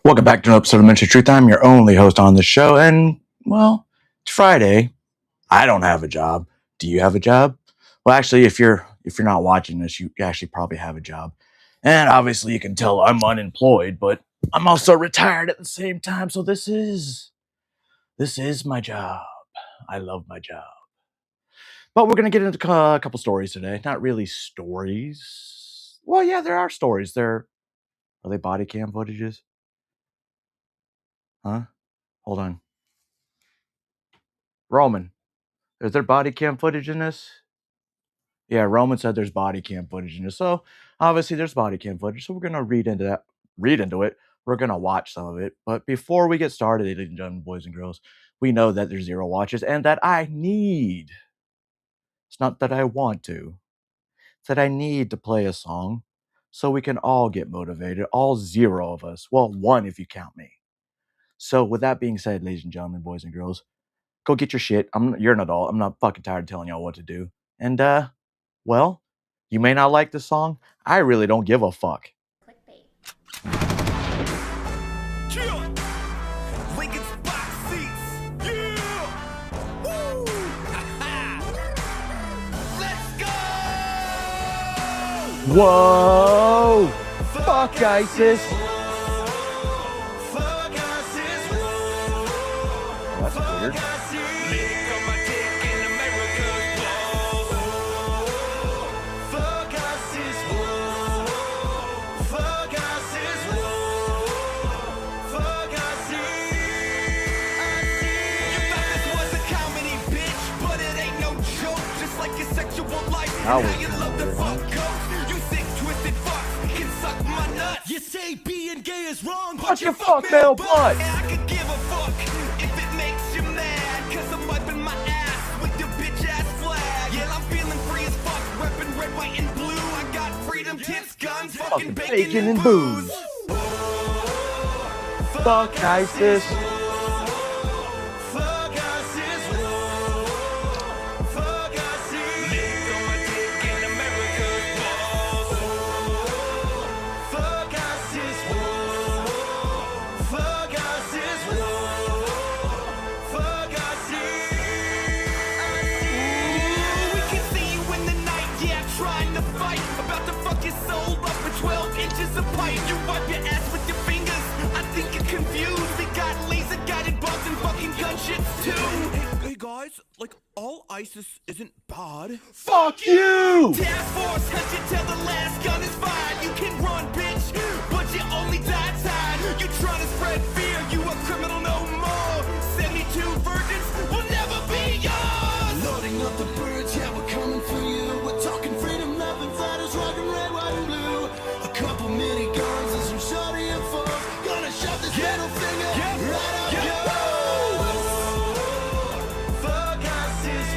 Welcome back to an episode of Mention Truth. I'm your only host on the show, and well, it's Friday. I don't have a job. Do you have a job? Well, actually, if you're not watching this, you actually probably have a job. And obviously, you can tell I'm unemployed, but I'm also retired at the same time. So this is my job. I love my job. But we're gonna get into a couple stories today. Not really stories. Well, yeah, there are stories. Are they body cam footages? Huh? Hold on. Roman, is there body cam footage in this? Yeah, Roman said there's body cam footage in this. So obviously there's body cam footage. So we're gonna read into it. We're gonna watch some of it. But before we get started, ladies and gentlemen, boys and girls, we know that there's 0 watches and that I need. It's not that I want to. It's that I need to play a song so we can all get motivated. All 0 of us. Well, 1 if you count me. So with that being said, ladies and gentlemen, boys and girls, go get your shit. You're an adult. I'm not fucking tired of telling y'all what to do. And well, you may not like this song. I really don't give a fuck. Lincoln's box seats. Yeah. Woo. Let's go. Whoa! Fuck ISIS! Fuck ISIS. That's weird. Lick on my dick in America's balls. Fuck ISIS. Fuck ISIS. Fuck ISIS. You thought this was a comedy, bitch, but it ain't no joke. Just like your sexual life and how you love the fuck coach. You sick, twisted fuck can suck my nuts. You say being gay is wrong, but your fuck male butt. And I could give a fuck if it makes you mad, cause I'm wiping my ass with your bitch ass flag. Yeah, I'm feeling free as fuck, repping red, white, and blue. I got freedom, tits, guns, fucking bacon, and booze. Fuck ISIS! Fuck ISIS. Fuck ISIS. Lick on my dick in America's balls. Fuck ISIS. Fuck ISIS. Fuck ISIS. We can see you in the night, yeah, trying to fight. About to fuck your soul up for 12 inches of pipe. You wipe your ass with your fingers. I think you're confused. They got laser guided bugs and fucking gunships too. Hey guys, like all ISIS isn't bad. Fuck you! Task force, hunt you till the last gun is fired. You can run, bitch, but you only die tired. You trying to spread fear, you a criminal no more. 72 virgins will never be yours. Loading up the birds, yeah, we're coming for you. We're talking freedom, loving fighters, rocking red, white, and blue. A couple mini guns and some shorty and foes. Gonna shove this middle finger right up your nose. Fuck ISIS.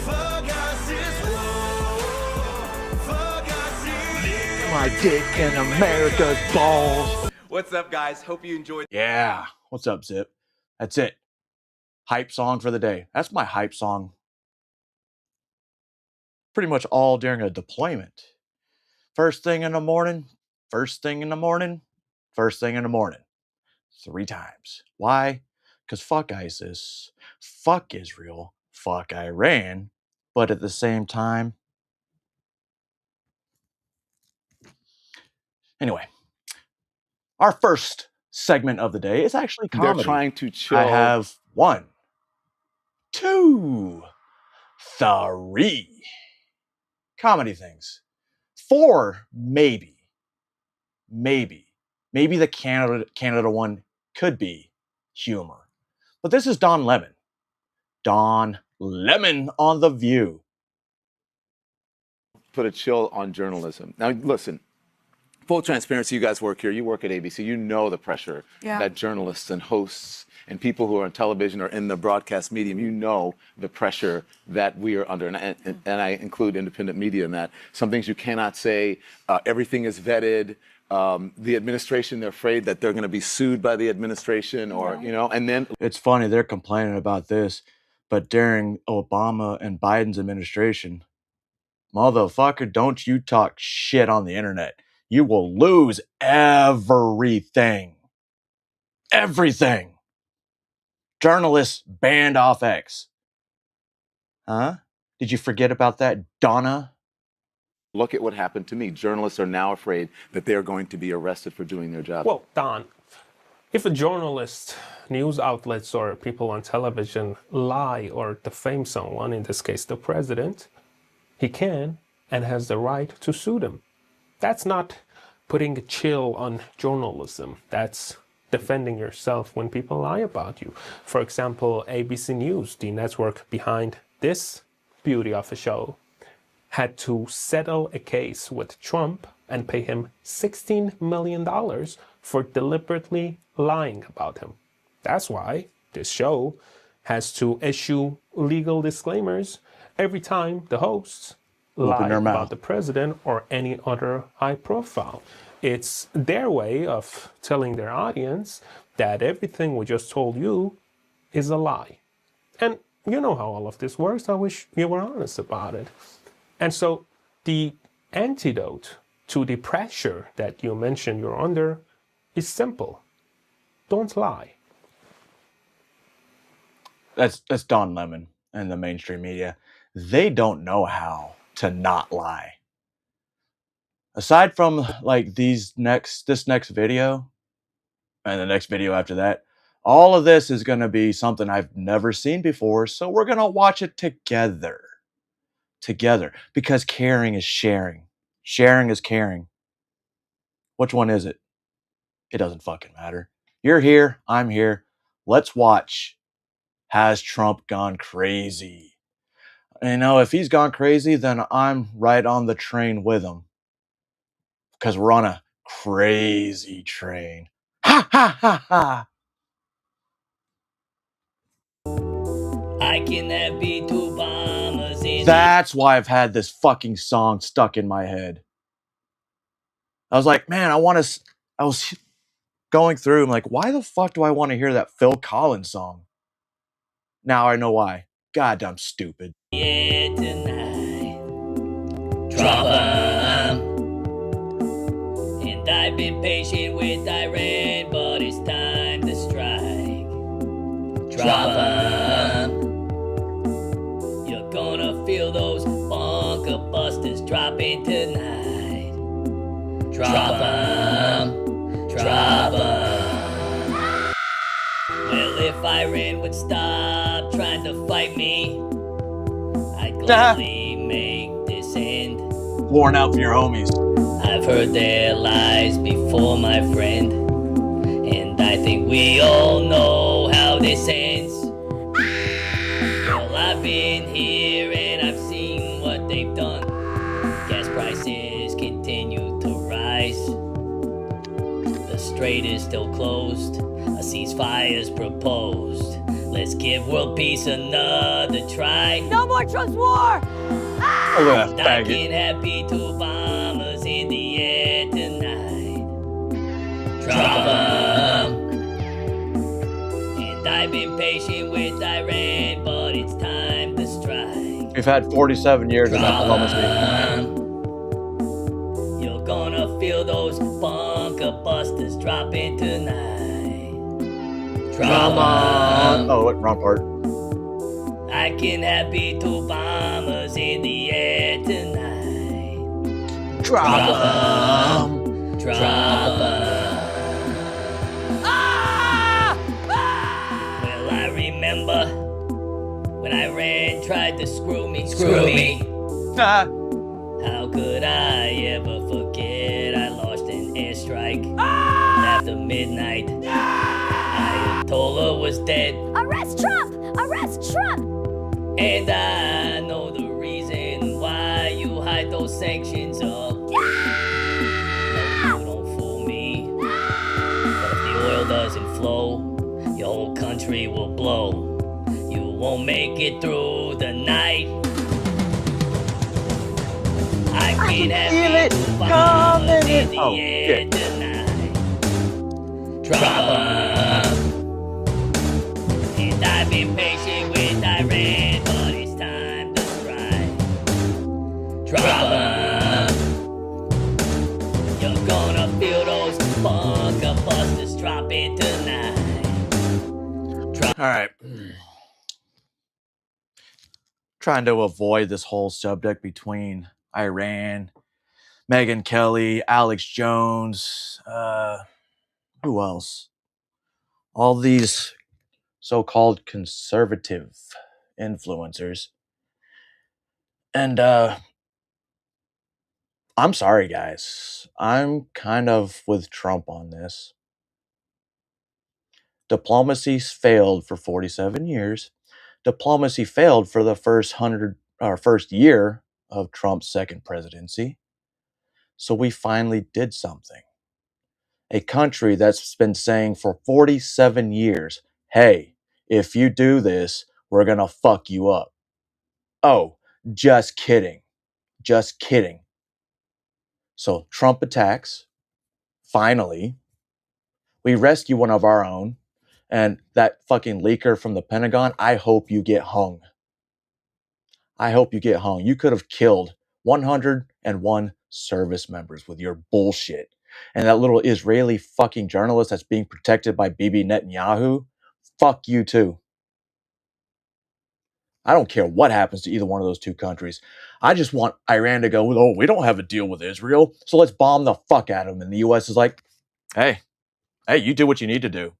Fuck ISIS. Fuck ISIS. My dick in America's balls. What's up, guys? Hope you enjoyed. Yeah. What's up, Zip? That's it. Hype song for the day. That's my hype song. Pretty much all during a deployment. First thing in the morning. 3 times. Why? Because fuck ISIS. Fuck Israel. Fuck Iran. But at the same time. Anyway. Our first segment of the day is actually comedy. They're trying to chill. I have 1, 2, 3 comedy things. 4, maybe. Maybe the Canada one could be humor. But this is Don Lemon. Don Lemon on The View. Put a chill on journalism. Now, listen, full transparency, you guys work here, you work at ABC, you know the pressure that journalists and hosts and people who are on television or in the broadcast medium, you know the pressure that we are under. And I include independent media in that. Some things you cannot say, everything is vetted. The administration, they're afraid that they're going to be sued by the administration or, you know, and then. It's funny, they're complaining about this, but during Obama and Biden's administration, motherfucker, don't you talk shit on the internet. you will lose everything. Everything. Journalists banned off X. Huh? Did you forget about that, Donna? Look at what happened to me. Journalists are now afraid that they're going to be arrested for doing their job. Well, Don, if a journalist, news outlets, or people on television lie or defame someone, in this case the president, he can and has the right to sue them. That's not putting a chill on journalism. That's defending yourself when people lie about you. For example, ABC News, the network behind this beauty of a show, had to settle a case with Trump and pay him $16 million for deliberately lying about him. That's why this show has to issue legal disclaimers every time the hosts lie about the president or any other high profile. It's their way of telling their audience that everything we just told you is a lie. And you know how all of this works. I wish you were honest about it. And so the antidote to the pressure that you mentioned you're under is simple. Don't lie. That's Don Lemon and the mainstream media. They don't know how to not lie. Aside from like this next video and the next video after that, all of this is going to be something I've never seen before. So we're going to watch it together, because caring is sharing. Sharing is caring. Which one is it? It doesn't fucking matter. You're here. I'm here. Let's watch. Has Trump gone crazy? You know, if he's gone crazy, then I'm right on the train with him. Because we're on a crazy train. Ha ha ha ha! I can have be two bombers in That's why I've had this fucking song stuck in my head. I was like, man, I was going through, I'm like, why the fuck do I want to hear that Phil Collins song? Now I know why. God, I'm stupid. yeah tonight. Drop 'em. And I've been patient with Iran, but it's time to strike. Drop 'em. You're gonna feel those bunker busters dropping tonight. Drop 'em. Drop 'em. Well, if Iran would stop trying to fight me, I'd gladly make this end. Worn out for your homies. I've heard their lies before, my friend, and I think we all know how this ends. Well, I've been here and I've seen what they've done. Gas prices continue to rise. The strait is still closed. A ceasefire's proposed. Let's give world peace another try. No more Trump's war! Oh, look at that I faggot. can have B2 bombers in the air tonight. Drop 'em. And I've been patient with Iran, but it's time to strike. We've had 47 years of Drop diplomacy. 'em. You're gonna feel those bunker busters dropping tonight. Drop 'em. Oh, what? Wrong part. I can have B2 bombers in the air tonight. Drop 'em. Drop 'em. Well, I remember when Iran tried to screw me. Ah. How could I ever forget? I lost an airstrike. After midnight, Ayatollah was dead. Arrest Trump! Arrest Trump! And I know the reason why you hide those sanctions up. No, you don't fool me. But if the oil doesn't flow, your whole country will blow. You won't make it through the night. I can feel it coming in the air tonight. Drop 'em. And I've been patient with Iran, but it's time to strike. Drop 'em. You're drop it tonight. All right. Trying to avoid this whole subject between Iran, Megyn Kelly, Alex Jones, who else? All these so-called conservative influencers. And I'm sorry, guys. I'm kind of with Trump on this. Diplomacy's failed for 47 years. Diplomacy failed for the first year of Trump's second presidency. So we finally did something. A country that's been saying for 47 years, hey, if you do this, we're going to fuck you up. Oh, just kidding. Just kidding. So Trump attacks. Finally, we rescue one of our own. And that fucking leaker from the Pentagon, I hope you get hung. I hope you get hung. You could have killed 101 service members with your bullshit. And that little Israeli fucking journalist that's being protected by Bibi Netanyahu, fuck you too. I don't care what happens to either one of those two countries. I just want Iran to go, oh, we don't have a deal with Israel, so let's bomb the fuck out of them. And the U.S. is like, hey, you do what you need to do.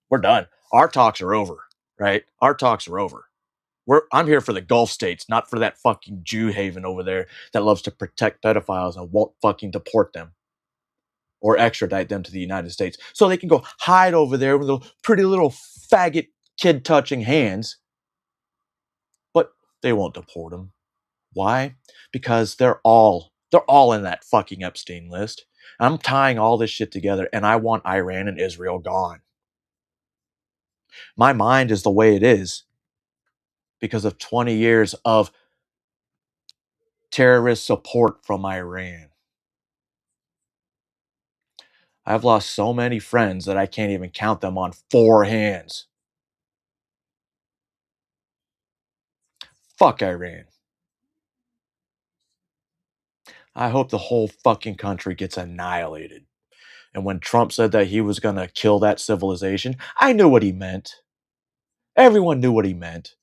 We're done. Our talks are over, right? Our talks are over. I'm here for the Gulf states, not for that fucking Jew haven over there that loves to protect pedophiles and won't fucking deport them or extradite them to the United States. So they can go hide over there with those pretty little faggot kid touching hands. But they won't deport them. Why? Because they're all in that fucking Epstein list. I'm tying all this shit together, and I want Iran and Israel gone. My mind is the way it is because of 20 years of terrorist support from Iran. I've lost so many friends that I can't even count them on 4 hands. Fuck Iran. I hope the whole fucking country gets annihilated. And when Trump said that he was going to kill that civilization, I knew what he meant. Everyone knew what he meant.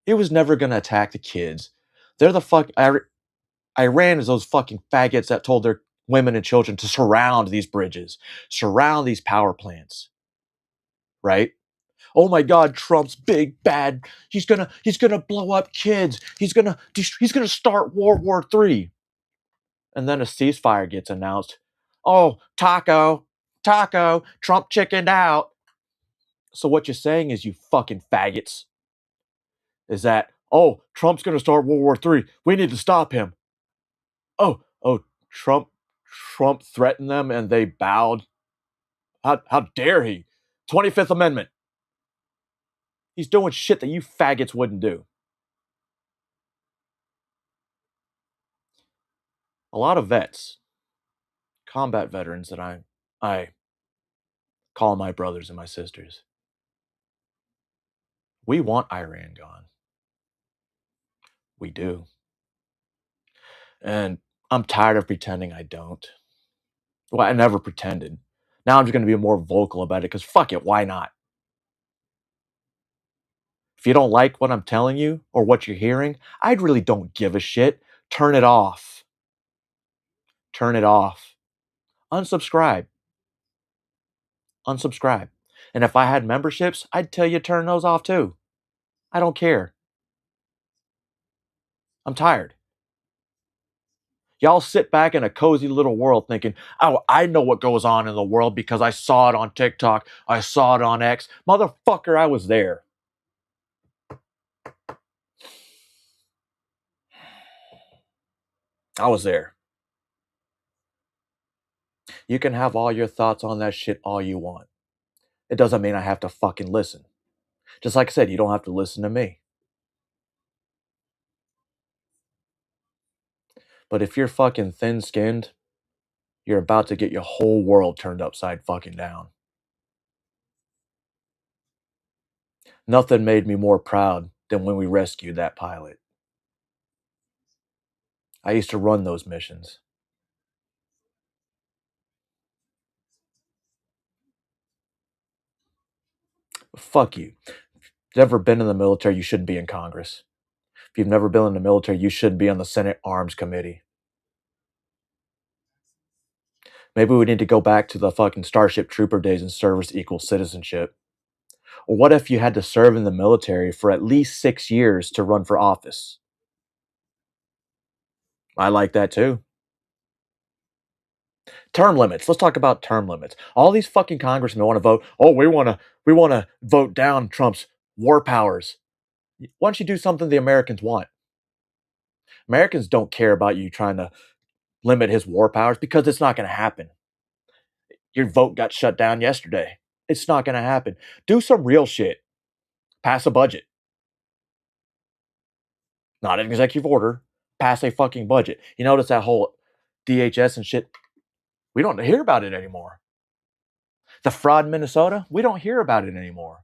He was never going to attack the kids. They're the fuck... Iran is those fucking faggots that told their women and children to surround these bridges, surround these power plants. Right? Oh my God, Trump's big bad. He's gonna blow up kids. He's gonna start World War III. And then a ceasefire gets announced. Oh, Trump chickened out. So what you're saying is, you fucking faggots, is that, oh, Trump's gonna start World War III. We need to stop him. Oh, Trump threatened them and they bowed. How dare he? 25th Amendment. He's doing shit that you faggots wouldn't do. A lot of vets, combat veterans that I call my brothers and my sisters, we want Iran gone. We do. And I'm tired of pretending I don't. Well, I never pretended. Now I'm just going to be more vocal about it because fuck it, why not? If you don't like what I'm telling you or what you're hearing, I really don't give a shit. Turn it off. Turn it off. Unsubscribe. Unsubscribe. And if I had memberships, I'd tell you to turn those off too. I don't care. I'm tired. Y'all sit back in a cozy little world thinking, oh, I know what goes on in the world because I saw it on TikTok. I saw it on X. Motherfucker, I was there. I was there. You can have all your thoughts on that shit all you want. It doesn't mean I have to fucking listen. Just like I said, you don't have to listen to me. But if you're fucking thin-skinned, you're about to get your whole world turned upside fucking down. Nothing made me more proud than when we rescued that pilot. I used to run those missions. fuck you. If you've never been in the military, you shouldn't be in Congress. If you've never been in the military, you shouldn't be on the Senate Arms Committee. Maybe we need to go back to the fucking Starship Trooper days and service equals citizenship. Or what if you had to serve in the military for at least 6 years to run for office? I like that too. Term limits. Let's talk about term limits. All these fucking congressmen want to vote. Oh, we want to vote down Trump's war powers. Why don't you do something the Americans want? Americans don't care about you trying to limit his war powers because it's not going to happen. Your vote got shut down yesterday. It's not going to happen. Do some real shit. Pass a budget. Not an executive order. Pass a fucking budget. You notice that whole DHS and shit? We don't hear about it anymore. The fraud in Minnesota? We don't hear about it anymore.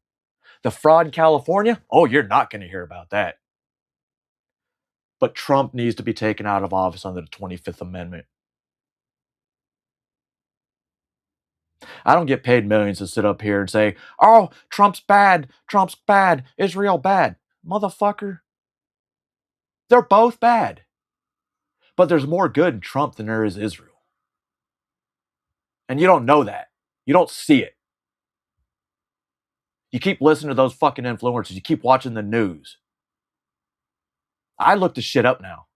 The fraud in California? Oh, you're not going to hear about that. But Trump needs to be taken out of office under the 25th Amendment. I don't get paid millions to sit up here and say, oh, Trump's bad, Israel bad. Motherfucker. They're both bad. But there's more good in Trump than there is Israel. And you don't know that. You don't see it. You keep listening to those fucking influencers. You keep watching the news. I look this shit up now.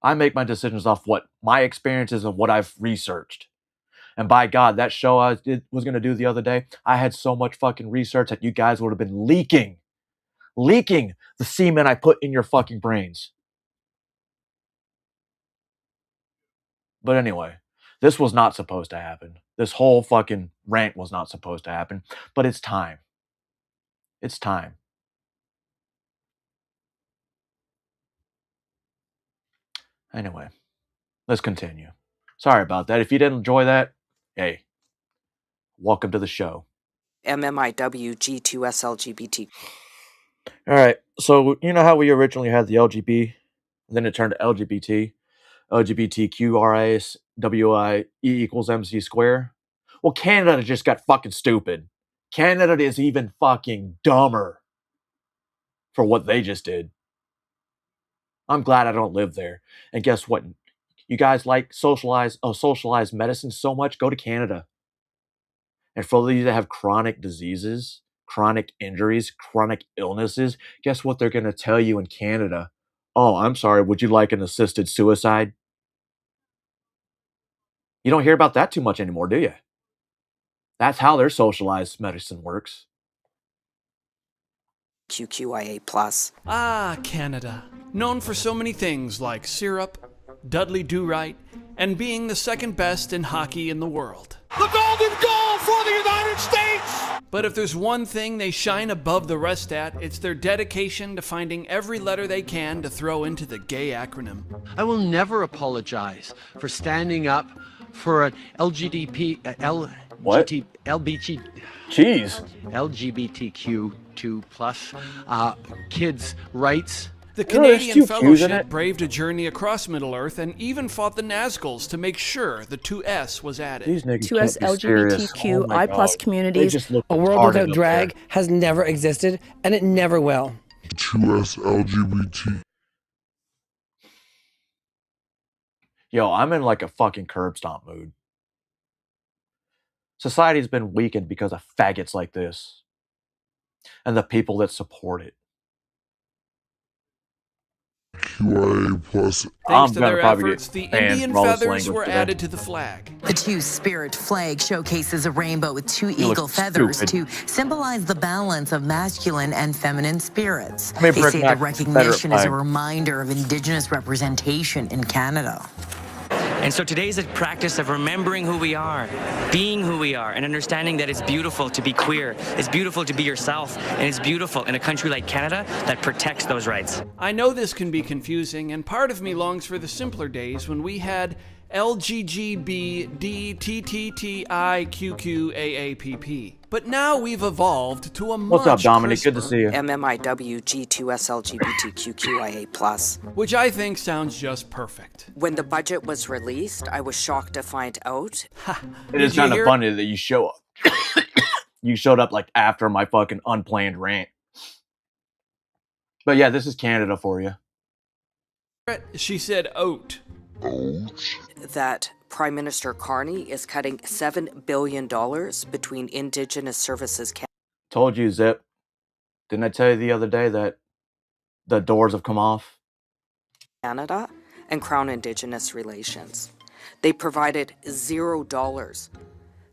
I make my decisions off what my experiences and what I've researched. And by God, that show I was going to do the other day, I had so much fucking research that you guys would have been leaking the semen I put in your fucking brains. But anyway, this was not supposed to happen. This whole fucking rant was not supposed to happen. But it's time. It's time. Anyway, let's continue. Sorry about that. If you didn't enjoy that, hey, welcome to the show. MMIWG2SLGBT. All right. So, you know how we originally had the LGB, then it turned to LGBT, LGBTQRISWIE equals MC square? Well, Canada just got fucking stupid. Canada is even fucking dumber for what they just did. I'm glad I don't live there. And guess what? You guys like socialized medicine so much, go to Canada. And for those that have chronic diseases, chronic injuries, chronic illnesses, guess what they're going to tell you in Canada? Oh, I'm sorry, would you like an assisted suicide? You don't hear about that too much anymore, do you? That's how their socialized medicine works. QQIA+. Ah, Canada. Known for so many things like syrup, Dudley Do-Right, and being the second best in hockey in the world. The golden goal for the United States! But if there's one thing they shine above the rest at, it's their dedication to finding every letter they can to throw into the gay acronym. I will never apologize for standing up for an LGBTQ2+ kids' rights. The Canadian Fellowship braved a journey across Middle-earth and even fought the Nazguls to make sure the 2S was added. 2S LGBTQI+ communities. A world without drag has never existed, and it never will. 2S LGBT. Yo, I'm in like a fucking curb stomp mood. Society's been weakened because of faggots like this. And the people that support it. QIA+. Thanks to their efforts, the Indian feathers were added to the flag. The two-spirit flag showcases a rainbow with two eagle feathers to symbolize the balance of masculine and feminine spirits. They say the recognition is a reminder of Indigenous representation in Canada. And so today is a practice of remembering who we are, being who we are, and understanding that it's beautiful to be queer, it's beautiful to be yourself, and it's beautiful in a country like Canada that protects those rights. I know this can be confusing, and part of me longs for the simpler days when we had LGGBDTTTIQQAAPP. But now we've evolved to a much What's up, Dominic? crisper, Good to see you. MMIWG2SLGBTQIA+. Which I think sounds just perfect. When the budget was released, I was shocked to find out. It is kind of funny that you show up. you showed up like after my fucking unplanned rant. But yeah, this is Canada for you. She said oat. That Prime Minister Carney is cutting $7 billion between Indigenous Services Told you, Zip. Didn't I tell you the other day that the doors have come off? Canada and Crown Indigenous Relations. They provided $0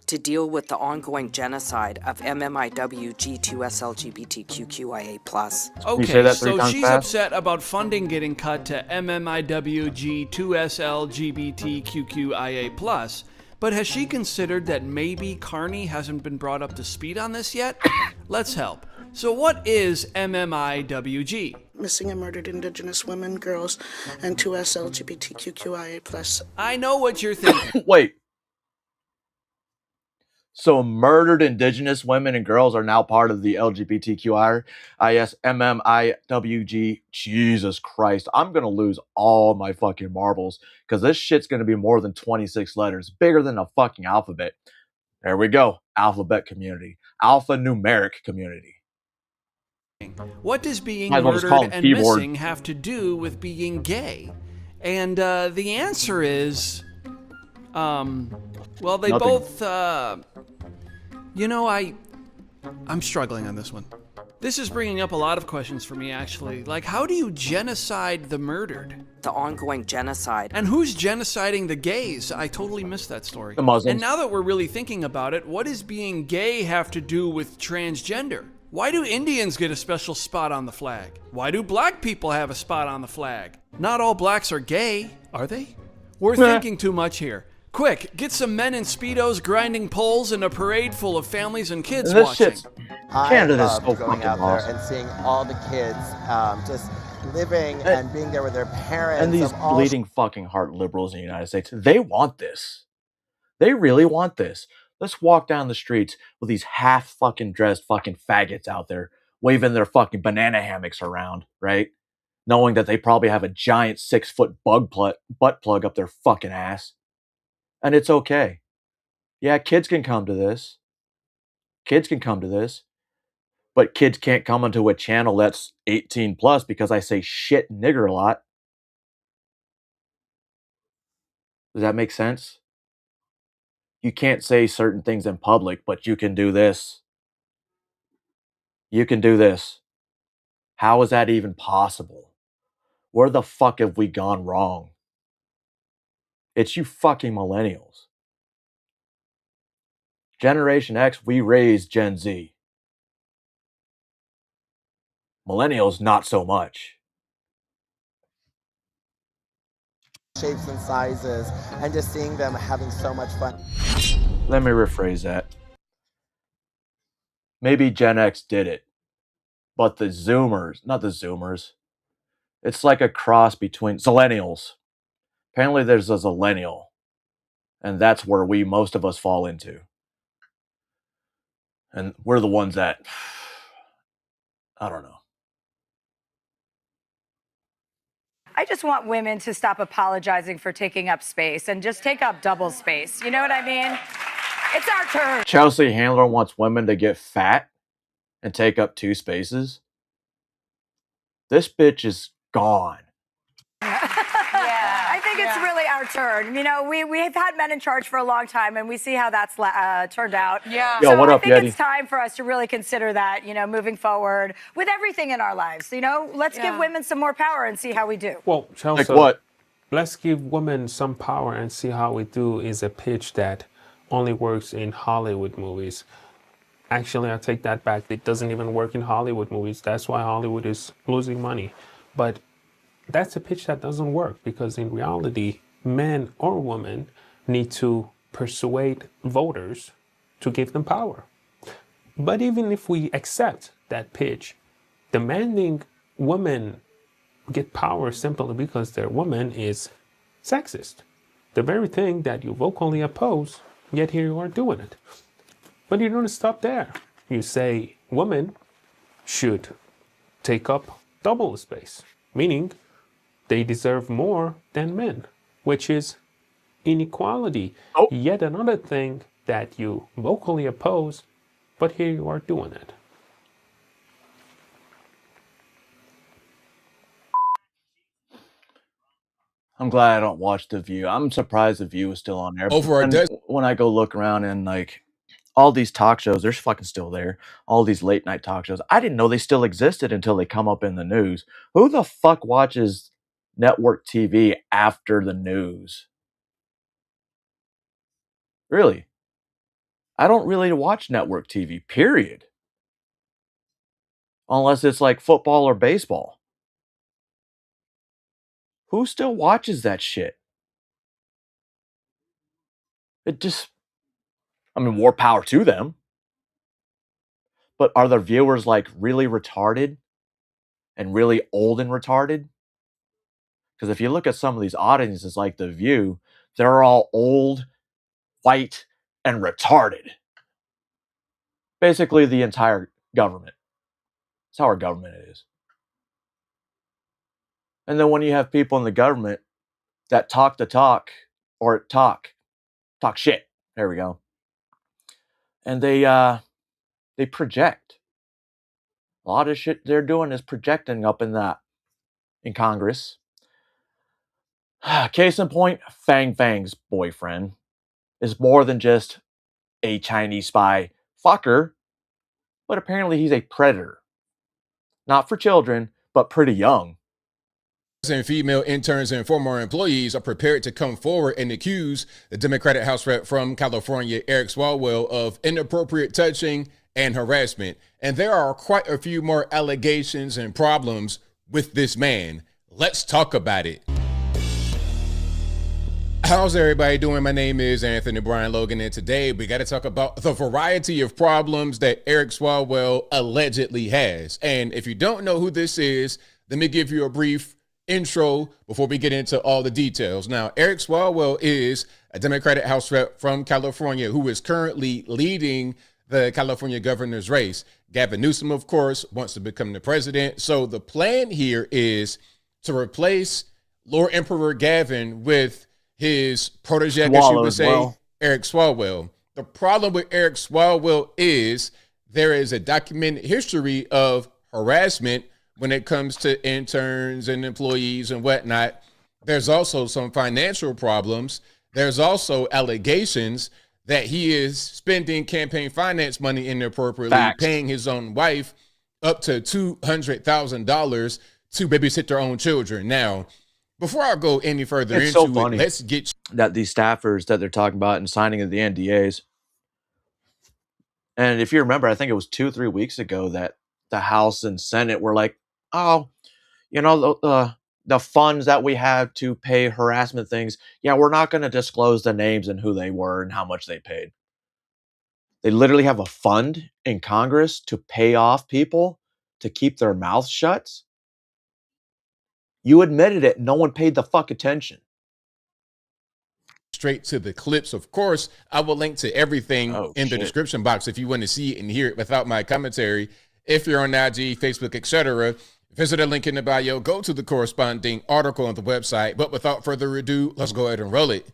to deal with the ongoing genocide of MMIW G2SLGBTQIA+. Okay, so she's upset about funding getting cut to MMIW G2SLGBTQIA+, but has she considered that maybe Carney hasn't been brought up to speed on this yet? Let's help. So what is MMIWG? Missing and murdered Indigenous women, girls, and 2SLGBTQIA+. I know what you're thinking. Wait. So murdered Indigenous women and girls are now part of the LGBTQISMMIWG. Jesus Christ. I'm going to lose all my fucking marbles because this shit's going to be more than 26 letters, bigger than a fucking alphabet. There we go. Alphabet community. Alphanumeric community. What does being murdered and missing have to do with being gay? And the answer is, well, they both, you know, I'm struggling on this one. This is bringing up a lot of questions for me, actually. Like, how do you genocide the murdered? The ongoing genocide. And who's genociding the gays? I totally missed that story. The Muslims. And now that we're really thinking about it, what does being gay have to do with transgender? Why do Indians get a special spot on the flag? Why do black people have a spot on the flag? Not all blacks are gay, are they? We're thinking too much here. Quick, get some men in Speedos grinding poles and a parade full of families and kids watching. Canada is so going out there and seeing all the kids just living and being there with their parents. And these bleeding fucking heart liberals in the United States, they want this. They really want this. Let's walk down the streets with these half fucking dressed fucking faggots out there waving their fucking banana hammocks around, right? Knowing that they probably have a giant 6-foot butt plug up their fucking ass. And it's okay. Yeah, kids can come to this. Kids can come to this. But kids can't come onto a channel that's 18 plus because I say shit nigger a lot. Does that make sense? You can't say certain things in public, but you can do this. You can do this. How is that even possible? Where the fuck have we gone wrong? It's you fucking millennials. Generation X, we raised Gen Z. Millennials, not so much. Shapes and sizes, and just seeing them having so much fun. Let me rephrase that. Maybe Gen X did it, but the Zoomers, not the Zoomers, it's like a cross between Zillennials. Apparently there's a Zillennial, and that's where most of us fall into. And we're the ones that, I don't know. I just want women to stop apologizing for taking up space and just take up double space. You know what I mean? It's our turn. Chelsea Handler wants women to get fat and take up 2 spaces. This bitch is gone. I think it's really our turn. You know, we've had men in charge for a long time, and we see how that's turned out. Yo, so what up, I think Yeti? it's time for us to really consider that, you know, moving forward with everything in our lives. You know, let's give women some more power and see how we do. Well, Chelsea, Like what? Let's give women some power and see how we do is a pitch that only works in Hollywood movies. Actually, I take that back. It doesn't even work in Hollywood movies. That's why Hollywood is losing money. But that's a pitch that doesn't work because in reality, men or women need to persuade voters to give them power. But even if we accept that pitch, demanding women get power simply because they're women is sexist. The very thing that you vocally oppose, yet here you are doing it. But you don't stop there. You say women should take up double the space, meaning they deserve more than men, which is inequality. Yet another thing that you vocally oppose, But here you are doing it. I'm glad I don't watch The View. I'm surprised The View is still on there. Over And when I go look around and like all these talk shows, they're fucking still there. All these late night talk shows. I didn't know they still existed until they come up in the news. Who the fuck watches network TV after the news? Really? I don't really watch network TV, period. Unless it's like football or baseball. Who still watches that shit? It just, I mean, more power to them. But are the viewers like really retarded and really old and retarded? Because if you look at some of these audiences like The View, they're all old, white, and retarded. Basically, the entire government. That's how our government is. And then when you have people in the government that talk the talk, or talk shit. There we go. And they project. A lot of shit they're doing is projecting up in Congress. Case in point, Fang Fang's boyfriend is more than just a Chinese spy fucker, but apparently he's a predator. Not for children, but pretty young. And female interns and former employees are prepared to come forward and accuse the Democratic House rep from California, Eric Swalwell, of inappropriate touching and harassment. And there are quite a few more allegations and problems with this man. Let's talk about it. How's everybody doing? My name is Anthony Brian Logan, and today we got to talk about the variety of problems that Eric Swalwell allegedly has. And if you don't know who this is, let me give you a brief intro before we get into all the details. Now, Eric Swalwell is a Democratic House rep from California who is currently leading the California governor's race. Gavin Newsom, of course, wants to become the president. So the plan here is to replace Lord Emperor Gavin with his protege, I guess you would say, Eric Swalwell. The problem with Eric Swalwell is there is a documented history of harassment when it comes to interns and employees and whatnot. There's also some financial problems. There's also allegations that he is spending campaign finance money inappropriately, paying his own wife up to $200,000 to babysit their own children. Now, before I go any further into it, let's get that these staffers that they're talking about and signing of the NDAs. And if you remember, I think it was 2 or 3 weeks ago that the House and Senate were like, oh, you know, the funds that we have to pay harassment things, yeah, we're not going to disclose the names and who they were and how much they paid. They literally have a fund in Congress to pay off people to keep their mouths shut. You admitted it. No one paid the fuck attention. Straight to the clips. Of course, I will link to everything in the description box if you want to see it and hear it without my commentary. If you're on IG, Facebook, etc., visit a link in the bio, go to the corresponding article on the website. But without further ado, let's go ahead and roll it.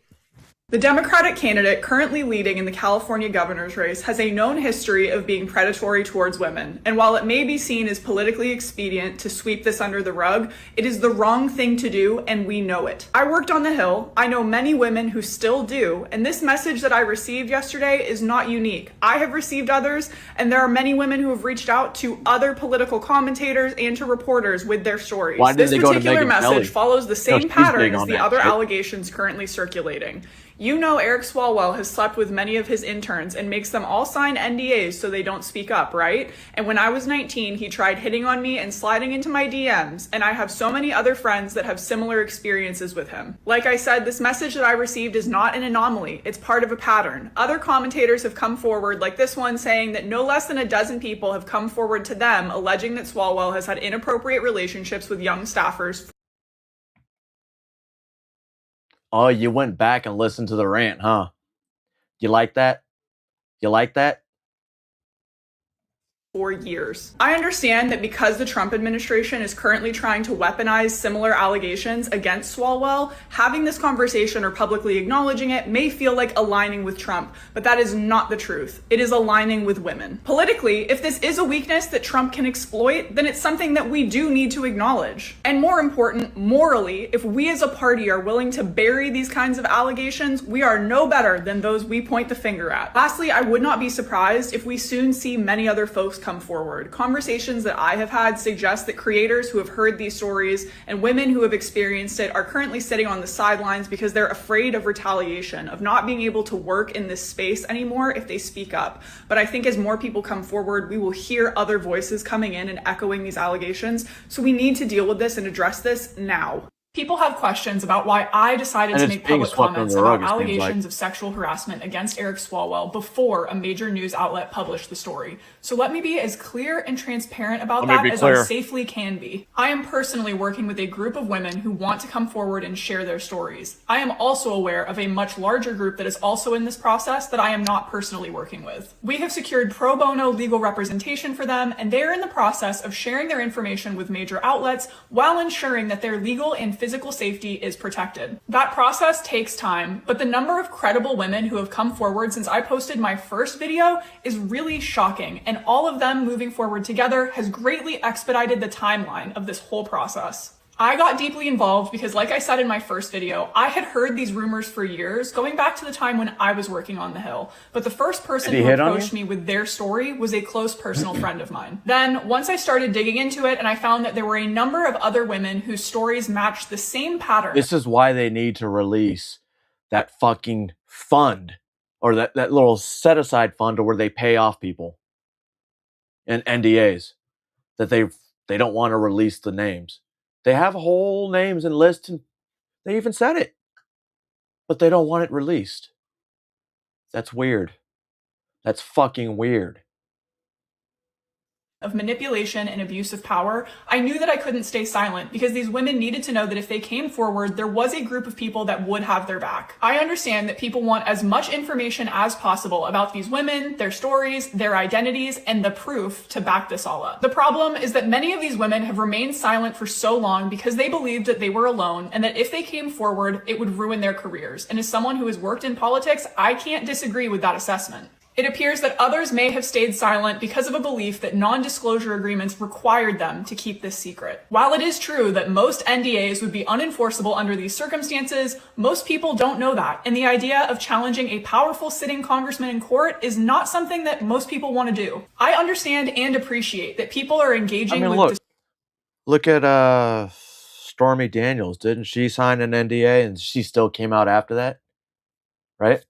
The Democratic candidate currently leading in the California governor's race has a known history of being predatory towards women. And while it may be seen as politically expedient to sweep this under the rug, it is the wrong thing to do, and we know it. I worked on the Hill. I know many women who still do, and this message that I received yesterday is not unique. I have received others, and there are many women who have reached out to other political commentators and to reporters with their stories. This particular message follows the same pattern as the other allegations currently circulating. You know Eric Swalwell has slept with many of his interns and makes them all sign NDAs so they don't speak up, right? And when I was 19, he tried hitting on me and sliding into my DMs, and I have so many other friends that have similar experiences with him. Like I said, this message that I received is not an anomaly. It's part of a pattern. Other commentators have come forward, like this one, saying that no less than a dozen people have come forward to them alleging that Swalwell has had inappropriate relationships with young staffers. Oh, you went back and listened to the rant, huh? You like that? You like that? for years. I understand that because the Trump administration is currently trying to weaponize similar allegations against Swalwell, having this conversation or publicly acknowledging it may feel like aligning with Trump, but that is not the truth. It is aligning with women. Politically, if this is a weakness that Trump can exploit, then it's something that we do need to acknowledge. And more important, morally, if we as a party are willing to bury these kinds of allegations, we are no better than those we point the finger at. Lastly, I would not be surprised if we soon see many other folks come forward. Conversations that I have had suggest that creators who have heard these stories and women who have experienced it are currently sitting on the sidelines because they're afraid of retaliation, of not being able to work in this space anymore if they speak up. But I think as more people come forward, we will hear other voices coming in and echoing these allegations. So we need to deal with this and address this now. People have questions about why I decided to make public comments about allegations of sexual harassment against Eric Swalwell before a major news outlet published the story. So let me be as clear and transparent about that as I safely can be. I am personally working with a group of women who want to come forward and share their stories. I am also aware of a much larger group that is also in this process that I am not personally working with. We have secured pro bono legal representation for them, and they are in the process of sharing their information with major outlets while ensuring that their legal and physical safety is protected. That process takes time, but the number of credible women who have come forward since I posted my first video is really shocking, and all of them moving forward together has greatly expedited the timeline of this whole process. I got deeply involved because, like I said in my first video, I had heard these rumors for years, going back to the time when I was working on the Hill. But the first person who approached me with their story was a close personal friend of mine. Then, once I started digging into it and I found that there were a number of other women whose stories matched the same pattern. This is why they need to release that fucking fund, or that little set-aside fund where they pay off people and NDAs that they don't want to release the names. They have whole names and lists, and they even said it. But they don't want it released. That's weird. That's fucking weird. Of manipulation and abuse of power, I knew that I couldn't stay silent because these women needed to know that if they came forward, there was a group of people that would have their back. I understand that people want as much information as possible about these women, their stories, their identities, and the proof to back this all up. The problem is that many of these women have remained silent for so long because they believed that they were alone and that if they came forward, it would ruin their careers. And as someone who has worked in politics, I can't disagree with that assessment. It appears that others may have stayed silent because of a belief that non-disclosure agreements required them to keep this secret. While it is true that most NDAs would be unenforceable under these circumstances, most people don't know that, and the idea of challenging a powerful sitting congressman in court is not something that most people want to do. I understand and appreciate that people are engaging with... Look at Stormy Daniels. Didn't she sign an NDA and she still came out after that? Right?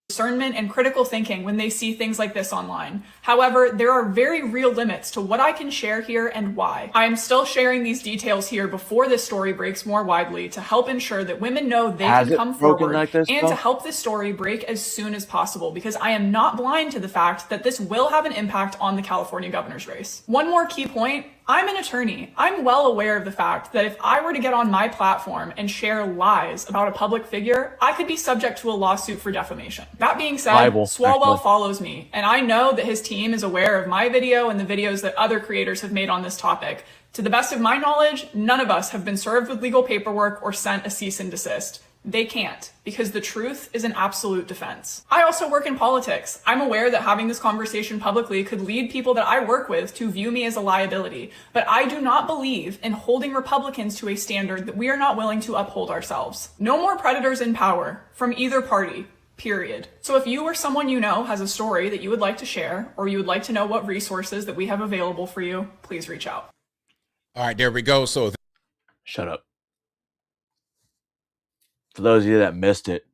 Discernment and critical thinking when they see things like this online. However, there are very real limits to what I can share here and why. I am still sharing these details here before this story breaks more widely to help ensure that women know they can come forward and to help this story break as soon as possible, because I am not blind to the fact that this will have an impact on the California governor's race. One more key point. I'm an attorney. I'm well aware of the fact that if I were to get on my platform and share lies about a public figure, I could be subject to a lawsuit for defamation. That being said, Swalwell follows me, and I know that his team is aware of my video and the videos that other creators have made on this topic. To the best of my knowledge, none of us have been served with legal paperwork or sent a cease and desist. They can't, because the truth is an absolute defense. I also work in politics. I'm aware that having this conversation publicly could lead people that I work with to view me as a liability, but I do not believe in holding Republicans to a standard that we are not willing to uphold ourselves. No more predators in power from either party. Period. So if you or someone you know has a story that you would like to share, or you would like to know what resources that we have available for you, please reach out. All right, there we go. So shut up. For those of you that missed it,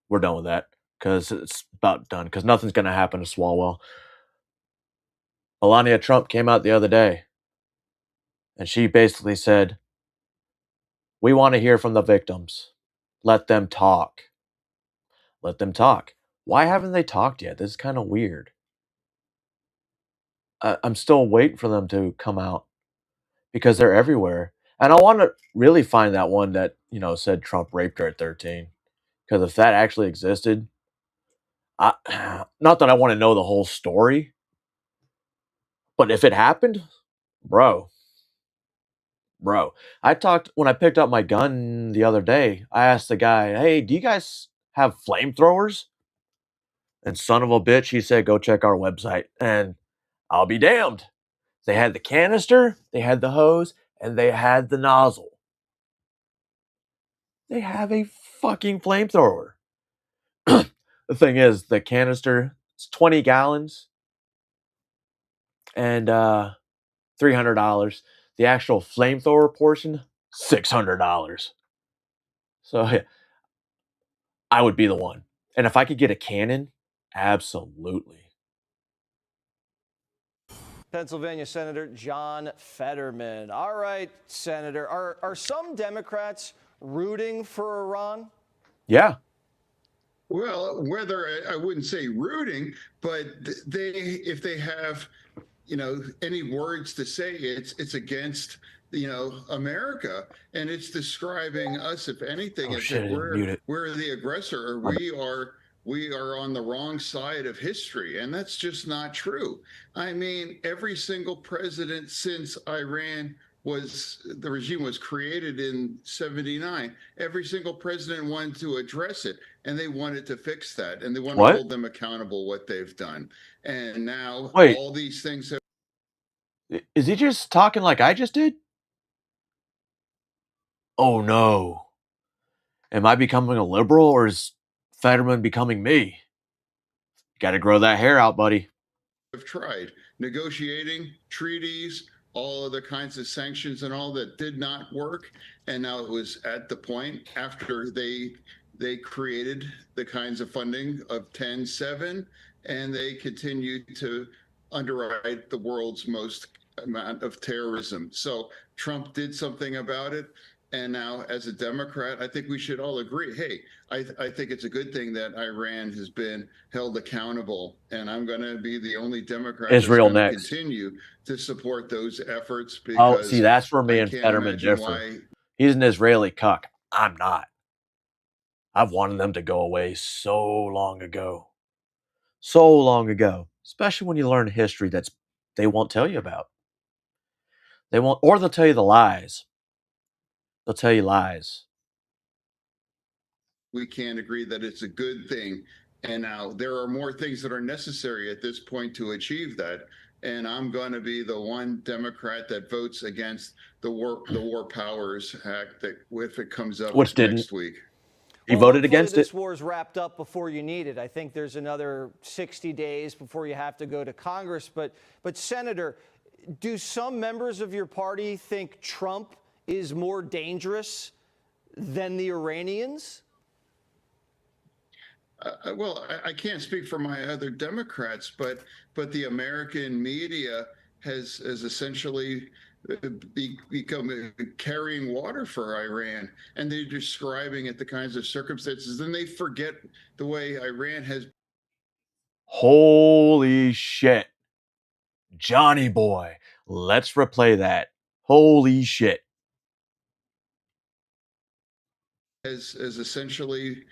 we're done with that because it's about done, because nothing's going to happen to Swalwell. Melania Trump came out the other day and she basically said, we want to hear from the victims. Let them talk. Let them talk. Why haven't they talked yet? This is kind of weird. I'm still waiting for them to come out because they're everywhere. And I want to really find that one that, said Trump raped her at 13. Because if that actually existed, Not that I want to know the whole story, but if it happened, bro, I talked when I picked up my gun the other day. I asked the guy, "Hey, do you guys have flamethrowers?" And son of a bitch, he said, "Go check our website." And I'll be damned. They had the canister, they had the hose, and they had the nozzle. They have a fucking flamethrower. The thing is, the canister, it's 20 gallons and $300. The actual flamethrower portion, $600. So yeah, I would be the one. And if I could get a cannon, absolutely. Pennsylvania Senator John Fetterman. All right, Senator, are some Democrats rooting for Iran? Yeah. Well, whether I wouldn't say rooting, but if they have, any words to say, it's against, America, and it's describing us, if anything, as if we're the aggressor, or we are on the wrong side of history, and that's just not true. I mean, every single president since the regime was created in 79, every single president wanted to address it, and they wanted to fix that, and they want to hold them accountable what they've done. And now all these things have... Is he just talking like I just did? Oh no. Am I becoming a liberal, or is Fetterman becoming me? Got to grow that hair out, buddy. Have tried negotiating treaties, all other kinds of sanctions and all that did not work. And now it was at the point after they created the kinds of funding of 10-7, and they continued to underwrite the world's most amount of terrorism. So Trump did something about it. And now, as a Democrat, I think we should all agree, hey, I think it's a good thing that Iran has been held accountable. And I'm going to be the only Democrat Israel that's next. Continue to support those efforts. Because see, that's where me and Fetterman differ. He's an Israeli cuck. I'm not. I've wanted them to go away so long ago. So long ago. Especially when you learn history they won't tell you about. They won't, or they'll tell you the lies. They'll tell you lies. We can't agree that it's a good thing. And now there are more things that are necessary at this point to achieve that. And I'm going to be the one Democrat that votes against the War Powers Act that if it comes up next week. He voted against it. This war is wrapped up before you need it. I think there's another 60 days before you have to go to Congress. But Senator, do some members of your party think Trump is more dangerous than the Iranians? Well, I can't speak for my other Democrats, but the American media has essentially become carrying water for Iran, and they're describing it the kinds of circumstances, and they forget the way Iran has. Holy shit. Johnny boy. Let's replay that. Holy shit. Has essentially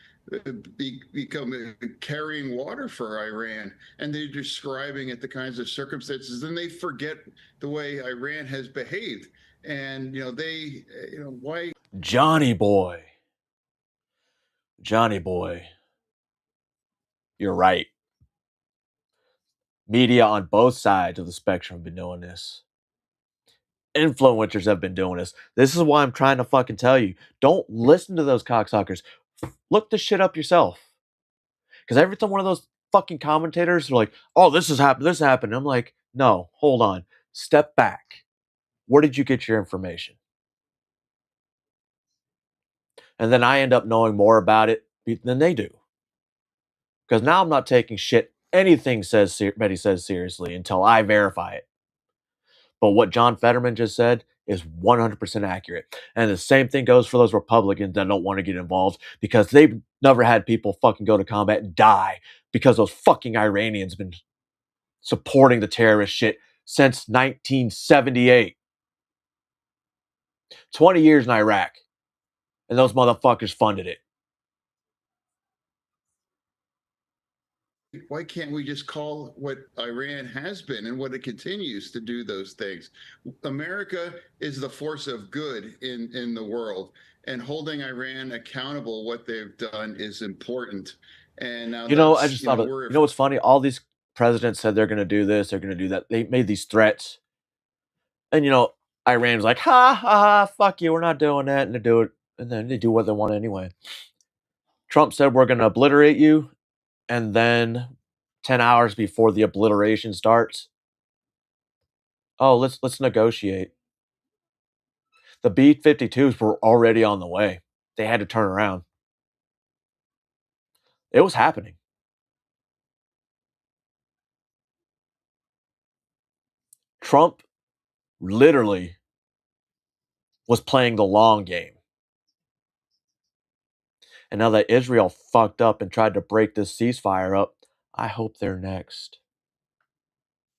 become carrying water for Iran, and they're describing it the kinds of circumstances, and they forget the way Iran has behaved. And why Johnny boy, you're right. Media on both sides of the spectrum have been doing this. Influencers have been doing this. This is why I'm trying to fucking tell you, don't listen to those cocksuckers. Look this shit up yourself. Because every time one of those fucking commentators are like, oh, this has happened. I'm like, no, hold on. Step back. Where did you get your information? And then I end up knowing more about it than they do. Because now I'm not taking shit anything Betty says seriously until I verify it. But what John Fetterman just said is 100% accurate. And the same thing goes for those Republicans that don't want to get involved because they've never had people fucking go to combat and die because those fucking Iranians have been supporting the terrorist shit since 1978. 20 years in Iraq. And those motherfuckers funded it. why can't we just call what Iran has been and what it continues to do those things? America is the force of good in the world, and holding Iran accountable what they've done is important. And now I just thought, what's funny? All these presidents said they're going to do this, they're going to do that. They made these threats. And, Iran's like, ha, ha, ha, fuck you, we're not doing that. And they do it. And then they do what they want anyway. Trump said, we're going to obliterate you. And then 10 hours before the obliteration starts, oh, let's negotiate. The B-52s were already on the way. They had to turn around. It was happening. Trump literally was playing the long game. And now that Israel fucked up and tried to break this ceasefire up, I hope they're next.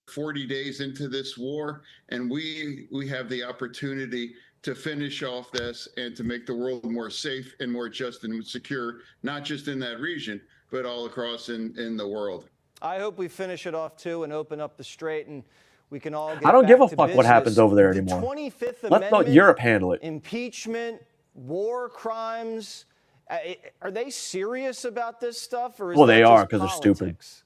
40 days into this war, and we have the opportunity to finish off this and to make the world more safe and more just and secure, not just in that region, but all across in the world. I hope we finish it off too and open up the strait, and we can all get I don't back give a to fuck what happens over there anymore. The 25th Let's Amendment, let Europe handle it. Impeachment, war crimes. Are they serious about this stuff, or is Well, they that are just because they're stupid. politics?